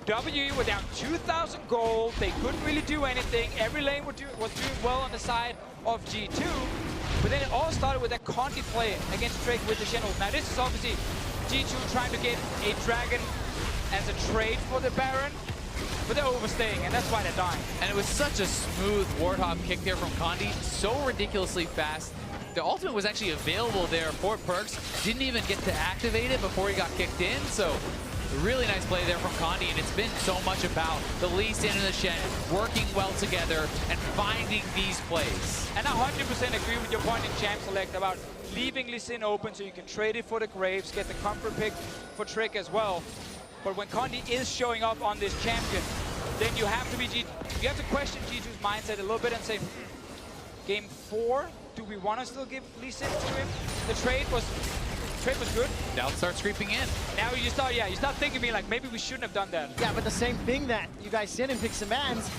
[SPEAKER 1] WE were down 2,000 gold. They couldn't really do anything. Every lane was doing well on the side of G2. But then it all started with a Conti play against Drake with the Shen ult. Now this is obviously G2 trying to get a Dragon as a trade for the Baron, but they're overstaying, and that's why they're dying.
[SPEAKER 2] And it was such a smooth Warthog kick there from Condi, so ridiculously fast. The ultimate was actually available there for Perkz. Didn't even get to activate it before he got kicked in, so really nice play there from Condi, and it's been so much about the Lee Sin and the Shen working well together and finding these plays.
[SPEAKER 1] And I 100% agree with your point in Champ Select about leaving Lee Sin open so you can trade it for the Graves, get the comfort pick for Trick as well. But when Condi is showing up on this champion, then you have to question G2's mindset a little bit and say, game 4, do we want to still give Lee Sin to him? The trade was good.
[SPEAKER 2] Doubt starts creeping in.
[SPEAKER 1] Now you start thinking me like maybe we shouldn't have done that.
[SPEAKER 3] Yeah, but the same thing that you guys said in Picks and Bans,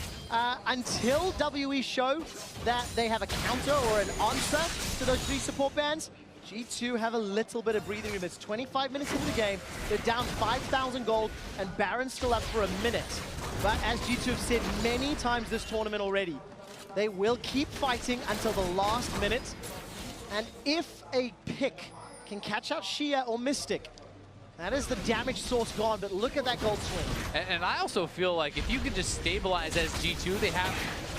[SPEAKER 3] until WE show that they have a counter or an answer to those 3 support bans, G2 have a little bit of breathing room. It's 25 minutes into the game. They're down 5,000 gold, and Baron's still up for a minute. But as G2 have said many times this tournament already, they will keep fighting until the last minute. And if a pick can catch out Xia or Mystic, that is the damage source gone, but look at that gold swing.
[SPEAKER 2] And I also feel like if you could just stabilize as G2, they have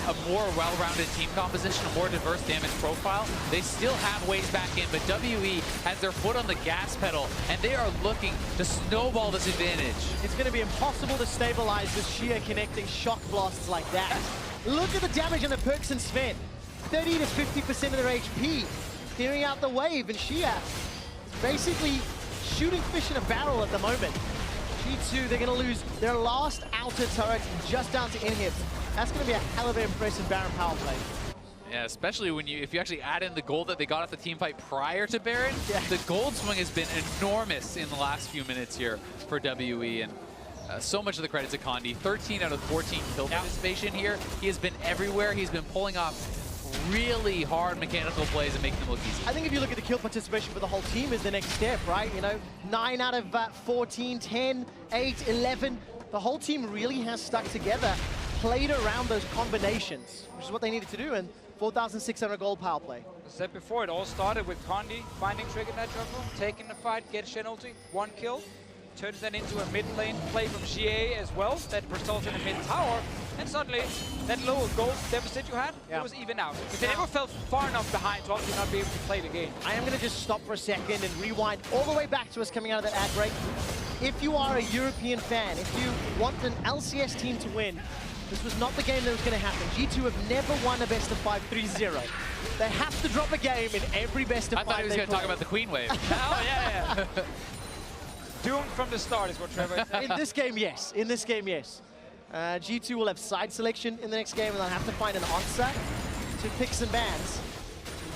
[SPEAKER 2] a more well-rounded team composition, a more diverse damage profile. They still have ways back in, but WE has their foot on the gas pedal, and they are looking to snowball this advantage.
[SPEAKER 3] It's going to be impossible to stabilize with Xia connecting shock blasts like that. Look at the damage on the Perkz and Sven. 30 to 50% of their HP, clearing out the wave, and Xia basically shooting fish in a barrel at the moment. G2, they're going to lose their last outer turret just down to inhibs. That's going to be a hell of an impressive Baron power play.
[SPEAKER 2] Yeah, especially if you actually add in the gold that they got at the team fight prior to Baron. Yeah. The gold swing has been enormous in the last few minutes here for WE, and so much of the credit to Condi. 13 out of 14 kill participation here. He has been everywhere. He's been pulling off really hard mechanical plays and making them look easy.
[SPEAKER 3] I think if you look at the kill participation for the whole team is the next step, right? You know, 9 out of 14, 10, 8, 11. The whole team really has stuck together, played around those combinations, which is what they needed to do, and 4,600 gold power play.
[SPEAKER 1] As I said before, it all started with Condi finding Trick in that jungle, taking the fight, get Shen ulti, 1 kill. Turns that into a mid lane play from GA as well, that results in a mid tower, and suddenly that little gold deficit you had, it was even out. Because they never felt far enough behind to obviously not be able to play the game.
[SPEAKER 3] I am going to just stop for a second and rewind all the way back to us coming out of that ad break. If you are a European fan, if you want an LCS team to win, this was not the game that was going to happen. G2 have never won a best of 5 3-0. They have to drop a game in every best of 5
[SPEAKER 2] I thought he was going to talk about the Queen Wave.
[SPEAKER 1] Oh, yeah. Doomed from the start is what Trevor said.
[SPEAKER 3] In this game, yes. In this game, yes. G2 will have side selection in the next game, and they'll have to find an answer to Picks and Bans.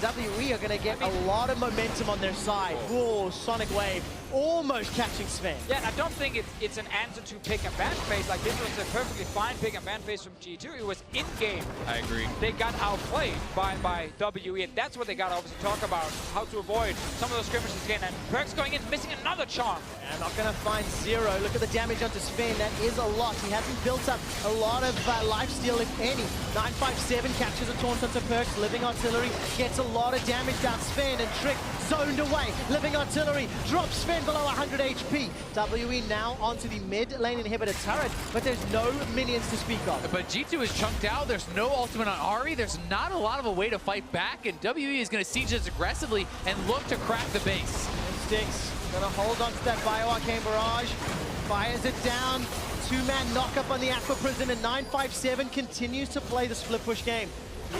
[SPEAKER 3] WE are going to get a lot of momentum on their side. Whoa, Sonic Wave almost catching Sven.
[SPEAKER 1] Yeah, I don't think it's an answer to pick and ban phase. Like, this was a perfectly fine pick and ban phase from G2. It was in-game.
[SPEAKER 2] I agree.
[SPEAKER 1] They got outplayed by WE, and that's what they got to obviously talk about, how to avoid some of those skirmishes again. And Perkz going in, missing another charm.
[SPEAKER 3] And not going to find Zero. Look at the damage onto Sven. That is a lot. He hasn't built up a lot of lifesteal, if any. 957 captures a taunt onto Perkz. Living Artillery gets a lot of damage down. Sven and Trick zoned away. Living Artillery drops Sven below 100 HP. WE now onto the mid lane inhibitor turret, but there's no minions to speak of.
[SPEAKER 2] But G2 is chunked out. There's no ultimate on Ahri. There's not a lot of a way to fight back, and WE is going to siege this aggressively and look to crack the base.
[SPEAKER 3] Sticks gonna hold on to that Bio-Arcane Barrage. Fires it down. Two-man knock-up on the Aqua Prison, and 957 continues to play the split push game.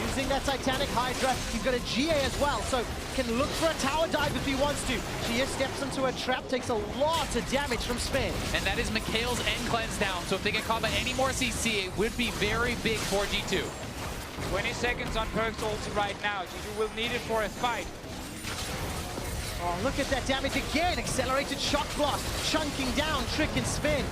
[SPEAKER 3] Using that Titanic Hydra, he's got a GA as well, so can look for a tower dive if he wants to. She steps into a trap, takes a lot of damage from Sven.
[SPEAKER 2] And that is Mikhail's end cleanse down, so if they can combat any more CC, it would be very big for G2.
[SPEAKER 1] 20 seconds on Perkz ulti right now. G2 will need it for a fight.
[SPEAKER 3] Oh, look at that damage again. Accelerated Shock Blast, chunking down Trick and Sven.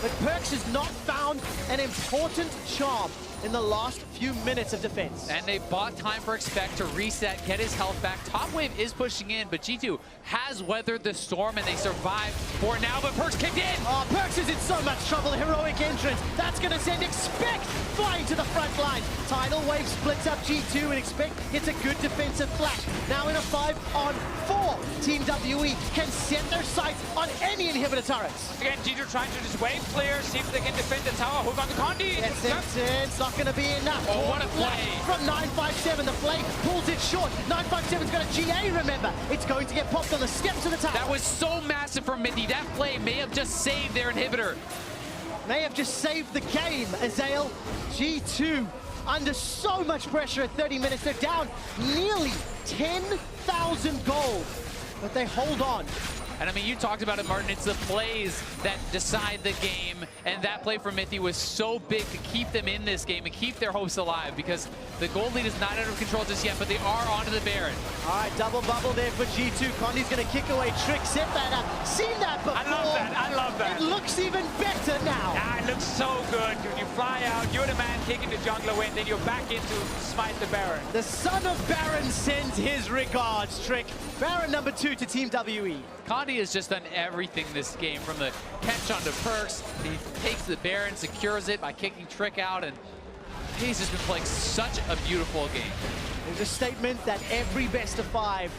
[SPEAKER 3] But Perkz has not found an important charm in the last few minutes of defense.
[SPEAKER 2] And they bought time for Expect to reset, get his health back. Top Wave is pushing in, but G2 has weathered the storm and they survived for now, but Perkz kicked in!
[SPEAKER 3] Oh, Perkz is in so much trouble. Heroic entrance. That's going to send Expect flying to the front line. Tidal Wave splits up G2 and Expect gets a good defensive flash. Now in a 5-on-4. Team WE can set their sights on any inhibitor turrets.
[SPEAKER 1] Again, G2 trying to just wave clear, see if they can defend the tower. Hold on to Condi.
[SPEAKER 3] It's not going to be enough.
[SPEAKER 2] Oh, what a play.
[SPEAKER 3] From 957, the play pulls it short. 957's got a GA, remember. It's going to get popped on the steps of the tower.
[SPEAKER 2] That was so massive from Mithy. That play may have just saved their inhibitor.
[SPEAKER 3] May have just saved the game, Azael. G2 under so much pressure at 30 minutes. They're down nearly 10,000 gold, but they hold on.
[SPEAKER 2] And I mean, you talked about it, Martin. It's the plays that decide the game. And that play from Mithy was so big to keep them in this game and keep their hopes alive, because the gold lead is not out of control just yet, but they are onto the Baron.
[SPEAKER 3] All right, double bubble there for G2. Condi's going to kick away. Trick, set that up. Seen that before.
[SPEAKER 1] I love that. I love that.
[SPEAKER 3] It looks even better now.
[SPEAKER 1] Ah, it looks so good. When you fly out, you're the man kicking the jungler away, and then you're back in to smite the Baron.
[SPEAKER 3] The son of Baron sends his regards, Trick. Baron number 2 to Team WE.
[SPEAKER 2] Condi has just done everything this game, from the catch onto Perkz. He takes the Baron, secures it by kicking Trick out, and he's just been playing such a beautiful game.
[SPEAKER 3] There's a statement that every best of 5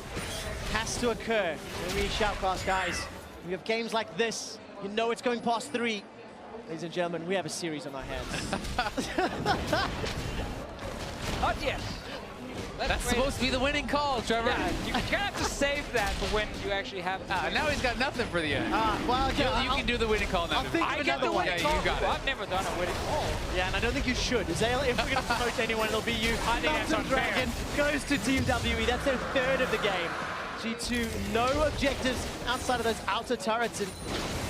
[SPEAKER 3] has to occur when we shoutcast, guys. We have games like this. You know it's going past 3. Ladies and gentlemen, we have a series on our hands.
[SPEAKER 1] Not yet.
[SPEAKER 2] That's supposed to be the winning call, Trevor.
[SPEAKER 1] Yeah, you kind of have to save that for when you actually have to.
[SPEAKER 2] Now he's got nothing for the end.
[SPEAKER 3] Well, okay,
[SPEAKER 2] you can do the winning call now.
[SPEAKER 3] I'll think
[SPEAKER 1] I
[SPEAKER 3] of
[SPEAKER 1] get the
[SPEAKER 3] another one.
[SPEAKER 1] winning
[SPEAKER 2] Yeah,
[SPEAKER 1] call.
[SPEAKER 2] you got it.
[SPEAKER 1] I've never done a winning call.
[SPEAKER 3] Yeah, and I don't think you should. Azael, if we're going to promote anyone, it'll be you.
[SPEAKER 1] I think that's
[SPEAKER 3] Mountain
[SPEAKER 1] unfair.
[SPEAKER 3] Dragon goes to Team WE. That's their 3rd of the game. G2, no objectives outside of those outer turrets, and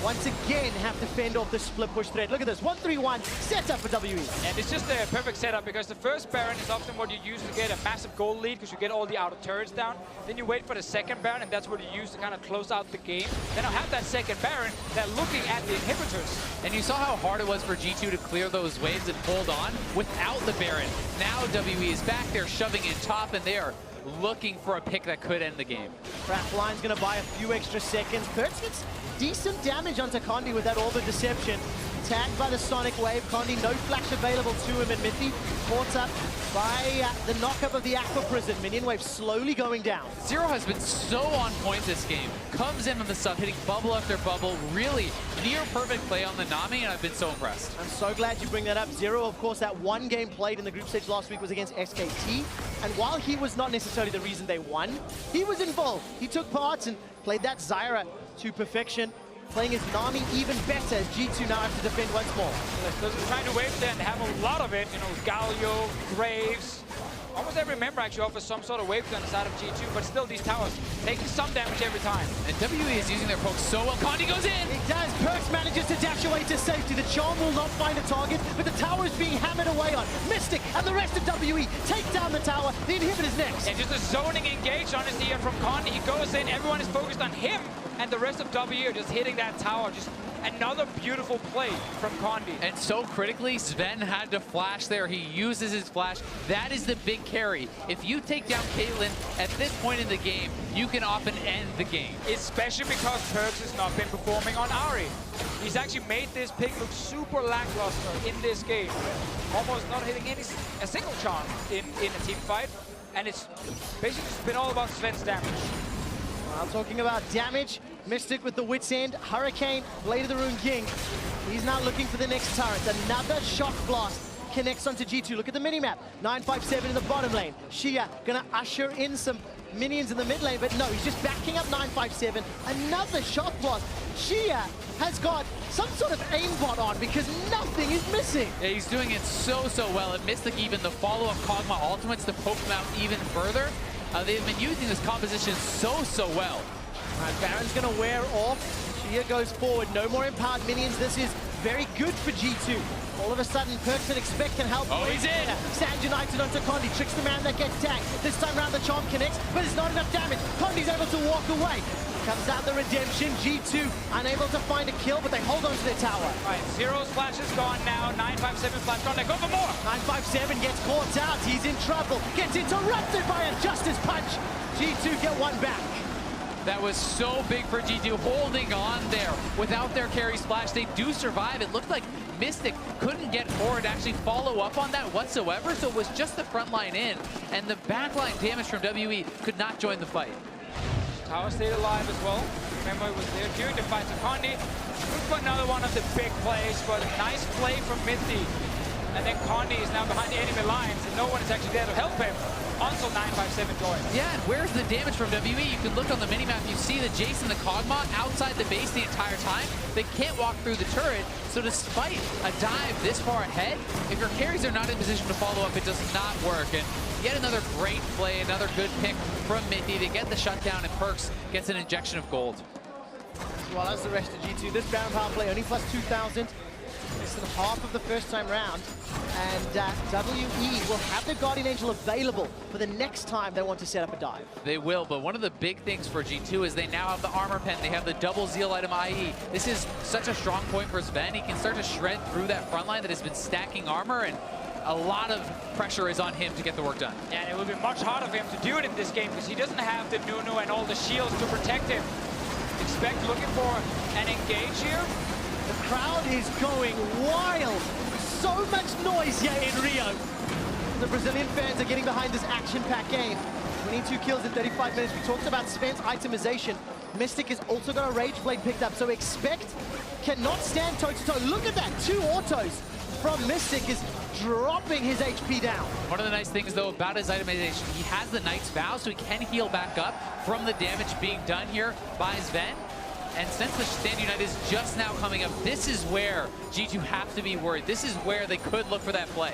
[SPEAKER 3] once again have to fend off the split push threat. Look at this, 1-3-1 set up for WE.
[SPEAKER 1] And it's just a perfect setup, because the first Baron is often what you use to get a massive gold lead, because you get all the outer turrets down. Then you wait for the second Baron, and that's what you use to kind of close out the game. Then I'll have that second Baron, they're looking at the inhibitors.
[SPEAKER 2] And you saw how hard it was for G2 to clear those waves and hold on without the Baron. Now WE is back there shoving in top, and they are looking for a pick that could end the game.
[SPEAKER 3] Trap line's going to buy a few extra seconds. Perkz gets decent damage onto Condi with that Orb of Deception. Tagged by the Sonic Wave. Condi, no flash available to him, and Mithy caught up by the knock-up of the Aqua Prison. Minion Wave slowly going down.
[SPEAKER 2] Zero has been so on point this game. Comes in on the sub, hitting bubble after bubble. Really near perfect play on the Nami, and I've been so impressed.
[SPEAKER 3] I'm so glad you bring that up. Zero, of course, that one game played in the group stage last week was against SKT. And while he was not necessarily the reason they won, he was involved. He took part and played that Zyra to perfection. Playing his Nami even better. G2 now have to defend once more.
[SPEAKER 1] Because they're trying to wave there and have a lot of it. You know, Galio, Graves, almost every member actually offers some sort of wave gun inside of G2, but still these towers taking some damage every time.
[SPEAKER 2] And WE is using their poke so well. Condi goes in!
[SPEAKER 3] It does. Perkz manages to dash away to safety. The Charm will not find a target, but the tower is being hammered away on. Mystic and the rest of WE take down the tower. The inhibitor's next.
[SPEAKER 1] And just a zoning engage, honestly, here from Condi. He goes in, everyone is focused on him, and the rest of WE are just hitting that tower. Just another beautiful play from Condi.
[SPEAKER 2] And so critically, Sven had to flash there. He uses his flash. That is the big carry. If you take down Caitlyn at this point in the game, you can often end the game.
[SPEAKER 1] Especially because Perkz has not been performing on Ahri. He's actually made this pick look super lackluster in this game. Almost not hitting a single charm in a team fight. And it's basically just been all about Sven's damage.
[SPEAKER 3] Well, talking about damage, Mystic with the Wit's End, Hurricane, Blade of the Rune King. He's now looking for the next turret. Another shock blast connects onto G2. Look at the minimap. 957 in the bottom lane. Xia gonna usher in some minions in the mid lane, but no, he's just backing up 957. Another shock blast. Xia has got some sort of aimbot on because nothing is missing.
[SPEAKER 2] Yeah, he's doing it so well. And Mystic, even the follow-up Kog'Maw ultimates to poke him out even further. They've been using this composition so well.
[SPEAKER 3] All right, Baron's gonna wear off. Xia goes forward. No more empowered minions. This is very good for G2. All of a sudden, Perkz and Expect can help.
[SPEAKER 2] Oh, he's in!
[SPEAKER 3] Sand United onto Condi, tricks the man that gets tagged. This time round the charm connects, but it's not enough damage. Condi's able to walk away. Comes out the redemption. G2 unable to find a kill, but they hold on to their tower.
[SPEAKER 1] All right, Zero's flash is gone now. 957 flash gone. They go for more.
[SPEAKER 3] 957 gets caught out. He's in trouble. Gets interrupted by a Justice Punch. G2 get one back.
[SPEAKER 2] That was so big for G2, holding on there. Without their carry splash, they do survive. It looked like Mystic couldn't get forward to actually follow up on that whatsoever, so it was just the front line in, and the backline damage from WE could not join the fight.
[SPEAKER 1] Tower stayed alive as well. Remember, it was there during the fight to Condi. Look for another one of the big plays, but a nice play from Mithy. And then Condi is now behind the enemy lines, and no one is actually there to help him until 957 joins.
[SPEAKER 2] Yeah, and where's the damage from WE? You can look on the minimap, you see the Jace and the Kog'Maw outside the base the entire time. They can't walk through the turret, so despite a dive this far ahead, if your carries are not in position to follow up, it does not work. And yet another great play, another good pick from Mithy. They get the shutdown, and Perkz gets an injection of gold.
[SPEAKER 3] As well as the rest of G2, this Baron power play only plus 2,000. Less than half of the first time round, and WE will have their Guardian Angel available for the next time they want to set up a dive.
[SPEAKER 2] They will, but one of the big things for G2 is they now have the armor pen, they have the double Zeal item IE. This is such a strong point for Sven. He can start to shred through that front line that has been stacking armor, and a lot of pressure is on him to get the work done.
[SPEAKER 1] And it will be much harder for him to do it in this game because he doesn't have the Nunu and all the shields to protect him. Expect looking for an engage here.
[SPEAKER 3] The crowd is going wild. So much noise here in Rio. The Brazilian fans are getting behind this action-packed game. 22 kills in 35 minutes. We talked about Sven's itemization. Mystic has also got a Rage Blade picked up, so Expect cannot stand toe-to-toe. Look at that, 2 autos from Mystic is dropping his HP down.
[SPEAKER 2] One of the nice things, though, about his itemization, he has the Knight's Vow, so he can heal back up from the damage being done here by Sven. And since the Stand United is just now coming up, this is where G2 have to be worried. This is where they could look for that play.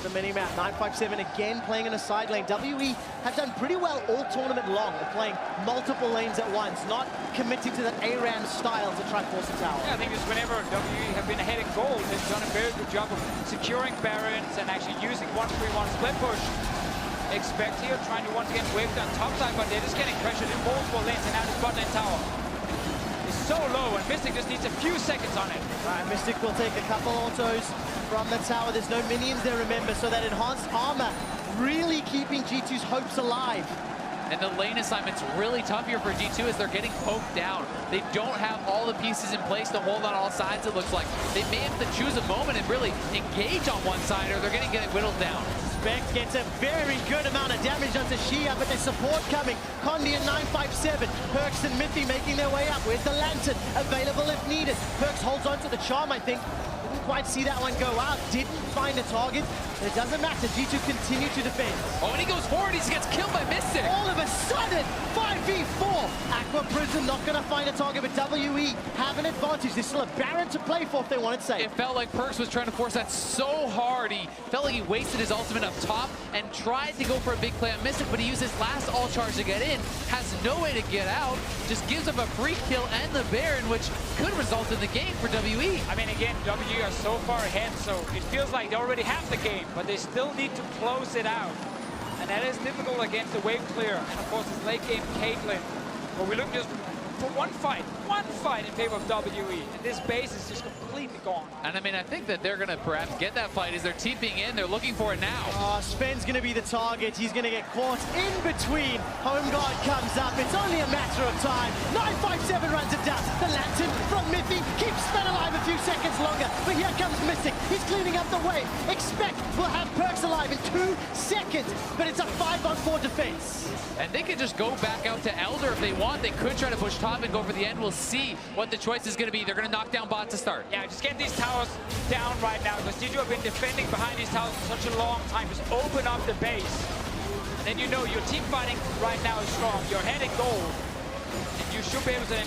[SPEAKER 3] The minimap, 957 again playing in a side lane. WE have done pretty well all tournament long. They're playing multiple lanes at once, not committing to that ARAM style to try to force a tower.
[SPEAKER 1] Yeah, I think just whenever WE have been ahead in gold, they've done a very good job of securing Barons and actually using 1-3-1 split push. Expect here trying to once again wave down topside, but they're just getting pressured in multiple lanes, and now this bot lane tower is so low, and Mystic just needs a few seconds on it.
[SPEAKER 3] Right, Mystic will take a couple autos from the tower. There's no minions there, remember, so that enhanced armor really keeping G2's hopes alive.
[SPEAKER 2] And the lane assignment's really tough here for G2 as they're getting poked down. They don't have all the pieces in place to hold on all sides, it looks like. They may have to choose a moment and really engage on one side, or they're going to get whittled down.
[SPEAKER 3] Expect gets a very good amount of damage onto Xia, but there's support coming. Condi and 957. Perkz and Mithy making their way up. Where's the Lantern? Available if needed. Perkz holds on to the charm, I think. Didn't quite see that one go out. Didn't find a target, but it doesn't matter. G2 continue to defend.
[SPEAKER 2] Oh, and he goes forward. He gets killed by Mystic.
[SPEAKER 3] All of a sudden, 5v4. Aqua Prism not going to find a target, but WE have an advantage. There's still a Baron to play for if they want it safe.
[SPEAKER 2] It felt like Perkz was trying to force that so hard. He felt like he wasted his ultimate up top and tried to go for a big play on Mystic, but he used his last all charge to get in. Has no way to get out. Just gives up a free kill and the Baron, which could result in the game for WE.
[SPEAKER 1] I mean, again, WE are so far ahead, so it feels like they already have the game, but they still need to close it out. And that is difficult against the wave clear. And of course, it's late game Caitlyn. But we look just for one fight in favor of WE. And this base is just completely gone.
[SPEAKER 2] And I mean, I think that they're going to perhaps get that fight as they're TPing in. They're looking for it now.
[SPEAKER 3] Oh, Sven's going to be the target. He's going to get caught in between. Home guard comes up. It's only a matter of time. 957 runs it down. The Lantern from Miffy keeps Sven alive a few seconds longer. But here comes Mystic. He's cleaning up the wave. Expect we'll have Perkz alive in 2 seconds. But it's a 5-on-4 defense.
[SPEAKER 2] And they could just go back out to Elder if they want. They could try to push top and go for the end. We'll see what the choice is going to be. They're going to knock down bot to start.
[SPEAKER 1] Yeah, just get these towers down right now, because G2 have been defending behind these towers for such a long time. Just open up the base. And then you know your team fighting right now is strong. You're ahead in gold. And you should be able to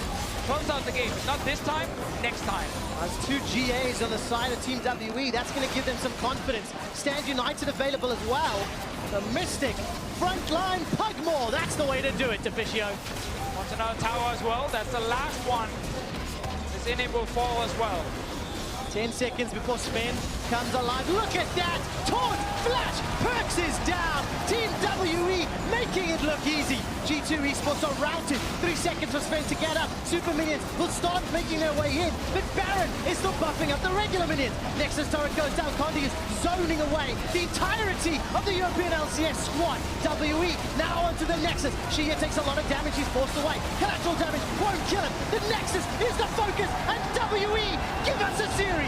[SPEAKER 1] close out the game. If not this time, next time.
[SPEAKER 3] There's 2 GAs on the side of Team WE. That's going to give them some confidence. Stand United available as well. The Mystic, frontline, Pugmore. That's the way to do it, Deficio.
[SPEAKER 1] Wants another tower as well. That's the last one. This inhib will fall as well.
[SPEAKER 3] 10 seconds before Sven comes alive. Look at that! Taunt! Flash! Perkz is down! Team WE making it look easy. G2 eSports are routed. 3 seconds for Sven to get up. Super minions will start making their way in. But Baron is still buffing up the regular minions. Nexus turret goes down. Condi is zoning away the entirety of the European LCS squad. WE now onto the Nexus. Shia takes a lot of damage. He's forced away. Collateral damage won't kill him. The Nexus is the focus. And WE give us a series.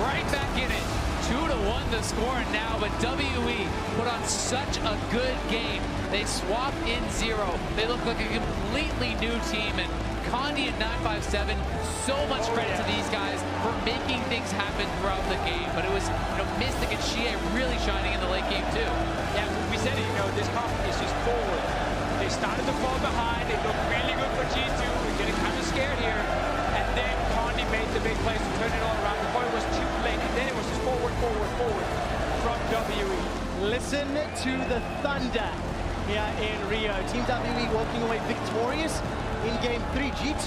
[SPEAKER 2] Right back in it. 2-1 the score now, but WE put on such a good game. They swap in 0. They look like a completely new team, and Condi and 957, so much credit to these guys for making things happen throughout the game. But it was, Mystic and Shia really shining in the late game too.
[SPEAKER 1] Yeah, we said it, this comp is just forward. They started to fall behind. They looked really good for G2. We're getting kind of scared here. And then Condi made the big plays to turn it all around before it was too late. And then it was just forward from WE.
[SPEAKER 3] Listen to the thunder here in Rio. Team WE walking away victorious in game 3. G2,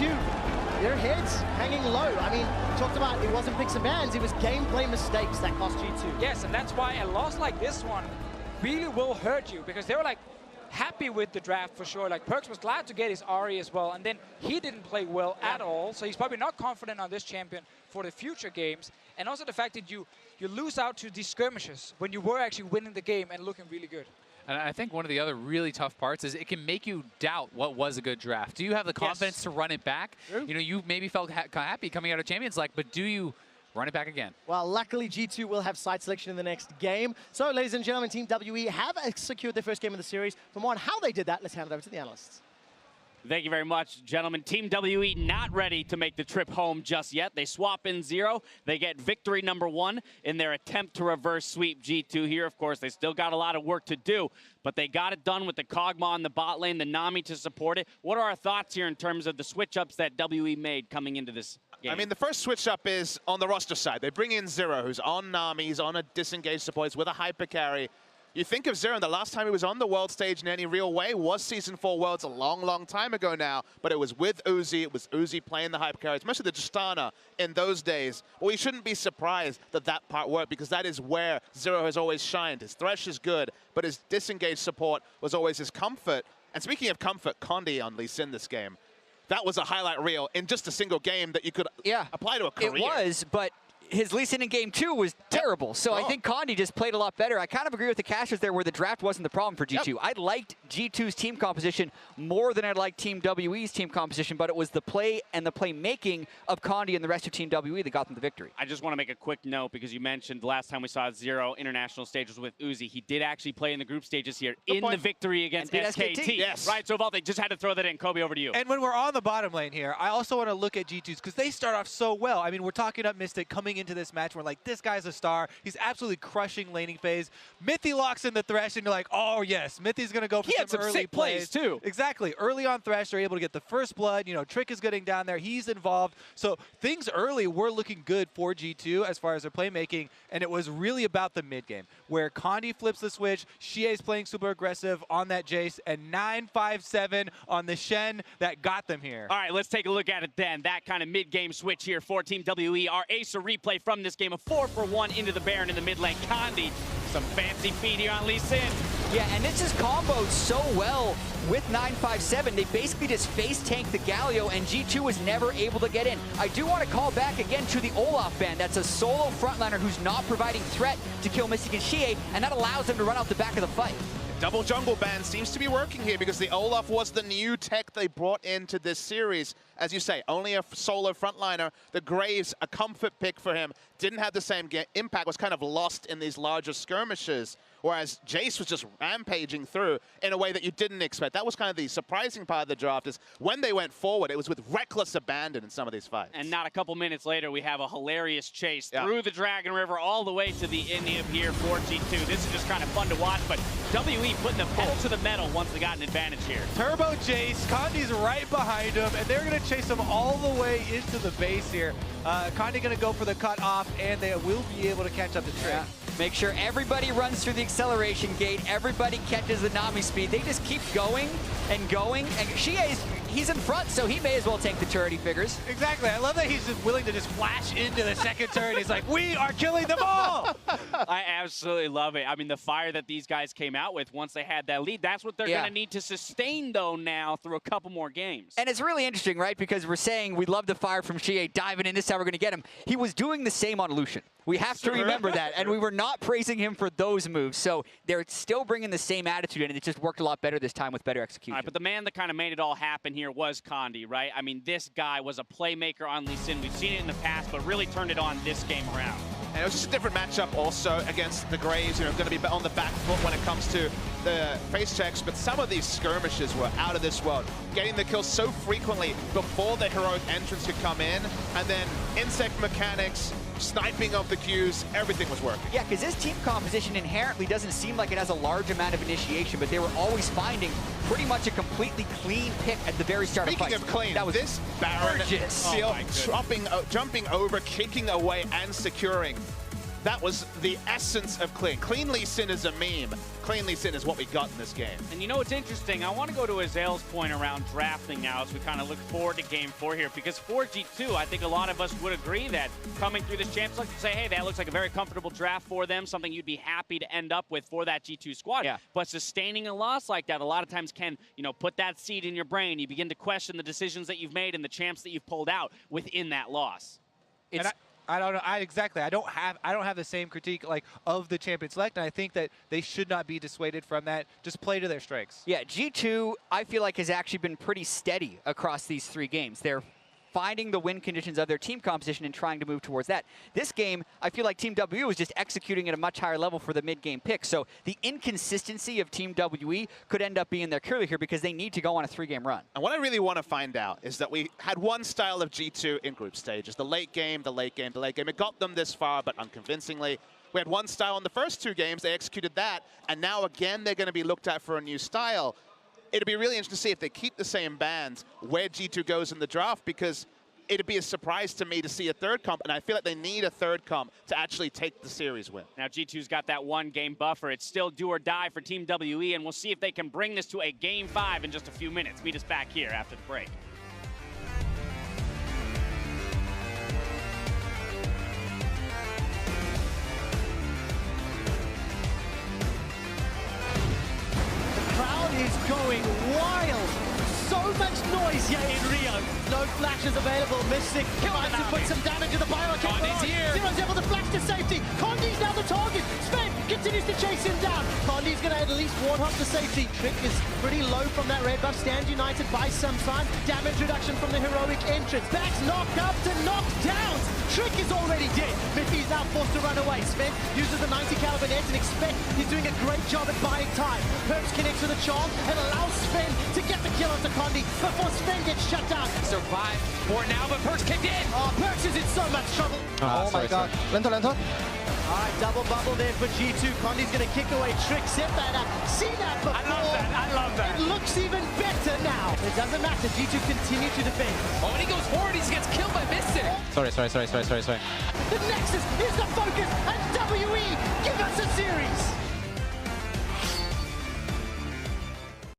[SPEAKER 3] their heads hanging low. I mean, talked about it wasn't picks and bans, it was gameplay mistakes that cost G2.
[SPEAKER 1] Yes, and that's why a loss like this one really will hurt you, because they were like happy with the draft for sure. Like Perkz was glad to get his Ari as well, and then he didn't play well at all, so he's probably not confident on this champion for the future games. And also the fact that you lose out to these skirmishes when you were actually winning the game and looking really good.
[SPEAKER 2] And I think one of the other really tough parts is it can make you doubt what was a good draft. Do you have the confidence to run it back?
[SPEAKER 3] True.
[SPEAKER 2] You maybe felt happy coming out of Champions League, but do you run it back again?
[SPEAKER 3] Well, luckily G2 will have site selection in the next game. So, ladies and gentlemen, Team WE have secured their first game of the series. For more on how they did that, let's hand it over to the analysts.
[SPEAKER 4] Thank you very much, gentlemen. Team WE not ready to make the trip home just yet. They swap in 0. They get victory #1 in their attempt to reverse sweep G2 here. Of course, they still got a lot of work to do, but they got it done with the Kog'Maw on the bot lane, the Nami to support it. What are our thoughts here in terms of the switch-ups that WE made coming into this game?
[SPEAKER 5] I mean, the first switch-up is on the roster side. They bring in Zero, who's on Nami, he's on a disengaged support, he's with a hyper carry. You think of Zero, and the last time he was on the world stage in any real way was Season 4 Worlds a long, long time ago now, but it was with Uzi. It was Uzi playing the hyper carry. It's mostly the Justana in those days. Well, we shouldn't be surprised that that part worked, because that is where Zero has always shined. His Thresh is good, but his disengaged support was always his comfort. And speaking of comfort, Condi on Lee Sin this game. That was a highlight reel in just a single game that you could apply to a career.
[SPEAKER 6] It was, but his Lee Sin in game 2 was terrible. So I think Condi just played a lot better. I kind of agree with the casters there where the draft wasn't the problem for G2. I liked G2's team composition more than I liked Team WE's team composition, but it was the play and the playmaking of Condi and the rest of Team WE that got them the victory.
[SPEAKER 4] I just want to make a quick note, because you mentioned the last time we saw Zero international stages with Uzi. He did actually play in the group stages here in the victory against SKT.
[SPEAKER 5] Yes.
[SPEAKER 4] Right, so Valtech just had to throw that in. Kobe, over to you.
[SPEAKER 7] And when we're on the bottom lane here, I also want to look at G2's, because they start off so well. I mean, we're talking up Mystic coming into this match. We're like, this guy's a star. He's absolutely crushing laning phase. Mithy locks in the Thresh, and you're like, oh, yes, Mithy's going to go for some early plays,
[SPEAKER 4] too.
[SPEAKER 7] Exactly. Early on Thresh, they're able to get the first blood. You know, Trick is getting down there. He's involved. So things early were looking good for G2 as far as their playmaking, and it was really about the mid game, where Condi flips the switch, Xie's playing super aggressive on that Jace, and 957 on the Shen that got them here.
[SPEAKER 4] All right, let's take a look at it then. That kind of mid-game switch here for Team WE. Our Acer replay from this game, a 4-for-1 into the Baron in the mid lane. Condi, some fancy feed here on Lee Sin.
[SPEAKER 6] Yeah, and this is comboed so well with 957. They basically just face tanked the Galio, and G2 was never able to get in. I do want to call back again to the Olaf ban. That's a solo frontliner who's not providing threat to kill Mystic and Xie, and that allows them to run out the back of the fight.
[SPEAKER 5] Double jungle ban seems to be working here because the Olaf was the new tech they brought into this series. As you say, only a solo frontliner. The Graves, a comfort pick for him, didn't have the same impact, was kind of lost in these larger skirmishes. Whereas Jace was just rampaging through in a way that you didn't expect. That was kind of the surprising part of the draft, is when they went forward, it was with reckless abandon in some of these fights.
[SPEAKER 4] And not a couple minutes later, we have a hilarious chase through the Dragon River all the way to the Innium here for G2. This is just kind of fun to watch, but WE putting the pedal to the metal once they got an advantage here.
[SPEAKER 7] Turbo Jace, Condi's right behind him, and they're going to chase him all the way into the base here. Condi going to go for the cut off, and they will be able to catch up to Trick.
[SPEAKER 6] Yeah. Make sure everybody runs through the acceleration gate. Everybody catches the Nami speed. They just keep going and going. And he's in front, so he may as well take the turret, he figures.
[SPEAKER 7] Exactly. I love that he's just willing to just flash into the second turret. He's like, we are killing them all!
[SPEAKER 4] I absolutely love it. I mean, the fire that these guys came out with once they had that lead, that's what they're going to need to sustain, though, now through a couple more games.
[SPEAKER 6] And it's really interesting, right? Because we're saying we love the fire from Xie diving in. This is how we're going to get him. He was doing the same on Lucian. We have to remember that, and we were not praising him for those moves. So they're still bringing the same attitude, and it just worked a lot better this time with better execution.
[SPEAKER 4] All right, but the man that kind of made it all happen here was Condi, right? I mean, this guy was a playmaker on Lee Sin. We've seen it in the past, but really turned it on this game around.
[SPEAKER 5] And it was just a different matchup also against the Graves, you know, going to be on the back foot when it comes to the face checks, but some of these skirmishes were out of this world. Getting the kills so frequently before the heroic entrance could come in, and then insect mechanics, sniping of the Qs, everything was working.
[SPEAKER 6] Yeah, because this team composition inherently doesn't seem like it has a large amount of initiation, but they were always finding pretty much a completely clean pick at the very start of fights.
[SPEAKER 5] Speaking of clean,
[SPEAKER 6] that was
[SPEAKER 5] this Baron
[SPEAKER 6] gorgeous.
[SPEAKER 5] jumping over, kicking away, and securing. That was the essence of clean. Clean Lee Sin is a meme. Clean Lee Sin is what we got in this game.
[SPEAKER 4] And you know what's interesting? I want to go to Azael's point around drafting now as we kind of look forward to Game 4 here. Because for G2, I think a lot of us would agree that coming through this champs, like to say, hey, that looks like a very comfortable draft for them, something you'd be happy to end up with for that G2 squad. Yeah. But sustaining a loss like that a lot of times can, you know, put that seed in your brain. You begin to question the decisions that you've made and the champs that you've pulled out within that loss.
[SPEAKER 7] I don't know. Exactly. I don't have the same critique like of the champion select, and I think that they should not be dissuaded from that. Just play to their strengths.
[SPEAKER 6] Yeah, G2, I feel like, has actually been pretty steady across these 3 games. They're finding the win conditions of their team composition and trying to move towards that. This game, I feel like Team WE was just executing at a much higher level for the mid-game pick. So the inconsistency of Team WE could end up being their Curly here because they need to go on a 3-game run.
[SPEAKER 5] And what I really want to find out is that we had one style of G2 in group stages. The late game, the late game, the late game. It got them this far, but unconvincingly. We had one style in the first 2 games. They executed that. And now, again, they're going to be looked at for a new style. It'd be really interesting to see if they keep the same bands where G2 goes in the draft, because it'd be a surprise to me to see a 3rd comp, and I feel like they need a 3rd comp to actually take the series win.
[SPEAKER 4] Now G2's got that 1-game buffer. It's still do or die for Team WE, and we'll see if they can bring this to a Game 5 in just a few minutes. Meet us back here after the break.
[SPEAKER 3] Is going wild. So much noise here in Rio. No flashes available. Mystic tries to put some damage to the biokick.
[SPEAKER 2] Condi's here.
[SPEAKER 3] Zero's able to flash to safety. Condi's now the target. Sven continues to chase him down. Condi's going to at least warn-hop to safety. Trick is pretty low from that red buff. Stands united by some time. Damage reduction from the heroic entrance. Backs knocked up to knocked down. Trick is already dead. Miffy's now forced to run away. Sven uses the 90 caliber net and expect he's doing a great job at buying time. Perks connects with a charm and allows Sven to get the kill onto Condi before Sven gets shut down.
[SPEAKER 2] Survive for now, but Perks kicked in.
[SPEAKER 3] Oh, Perks is in so much trouble.
[SPEAKER 8] Oh my god. Lento.
[SPEAKER 3] All right, double bubble there for G2. Condi's going to kick away Trick. Set that up. See that before.
[SPEAKER 4] I love that.
[SPEAKER 3] It looks even better now. It doesn't matter. G2 continue to defend.
[SPEAKER 2] Oh, and he goes forward. He gets killed by Mister.
[SPEAKER 8] Sorry.
[SPEAKER 3] The Nexus is the focus, and WE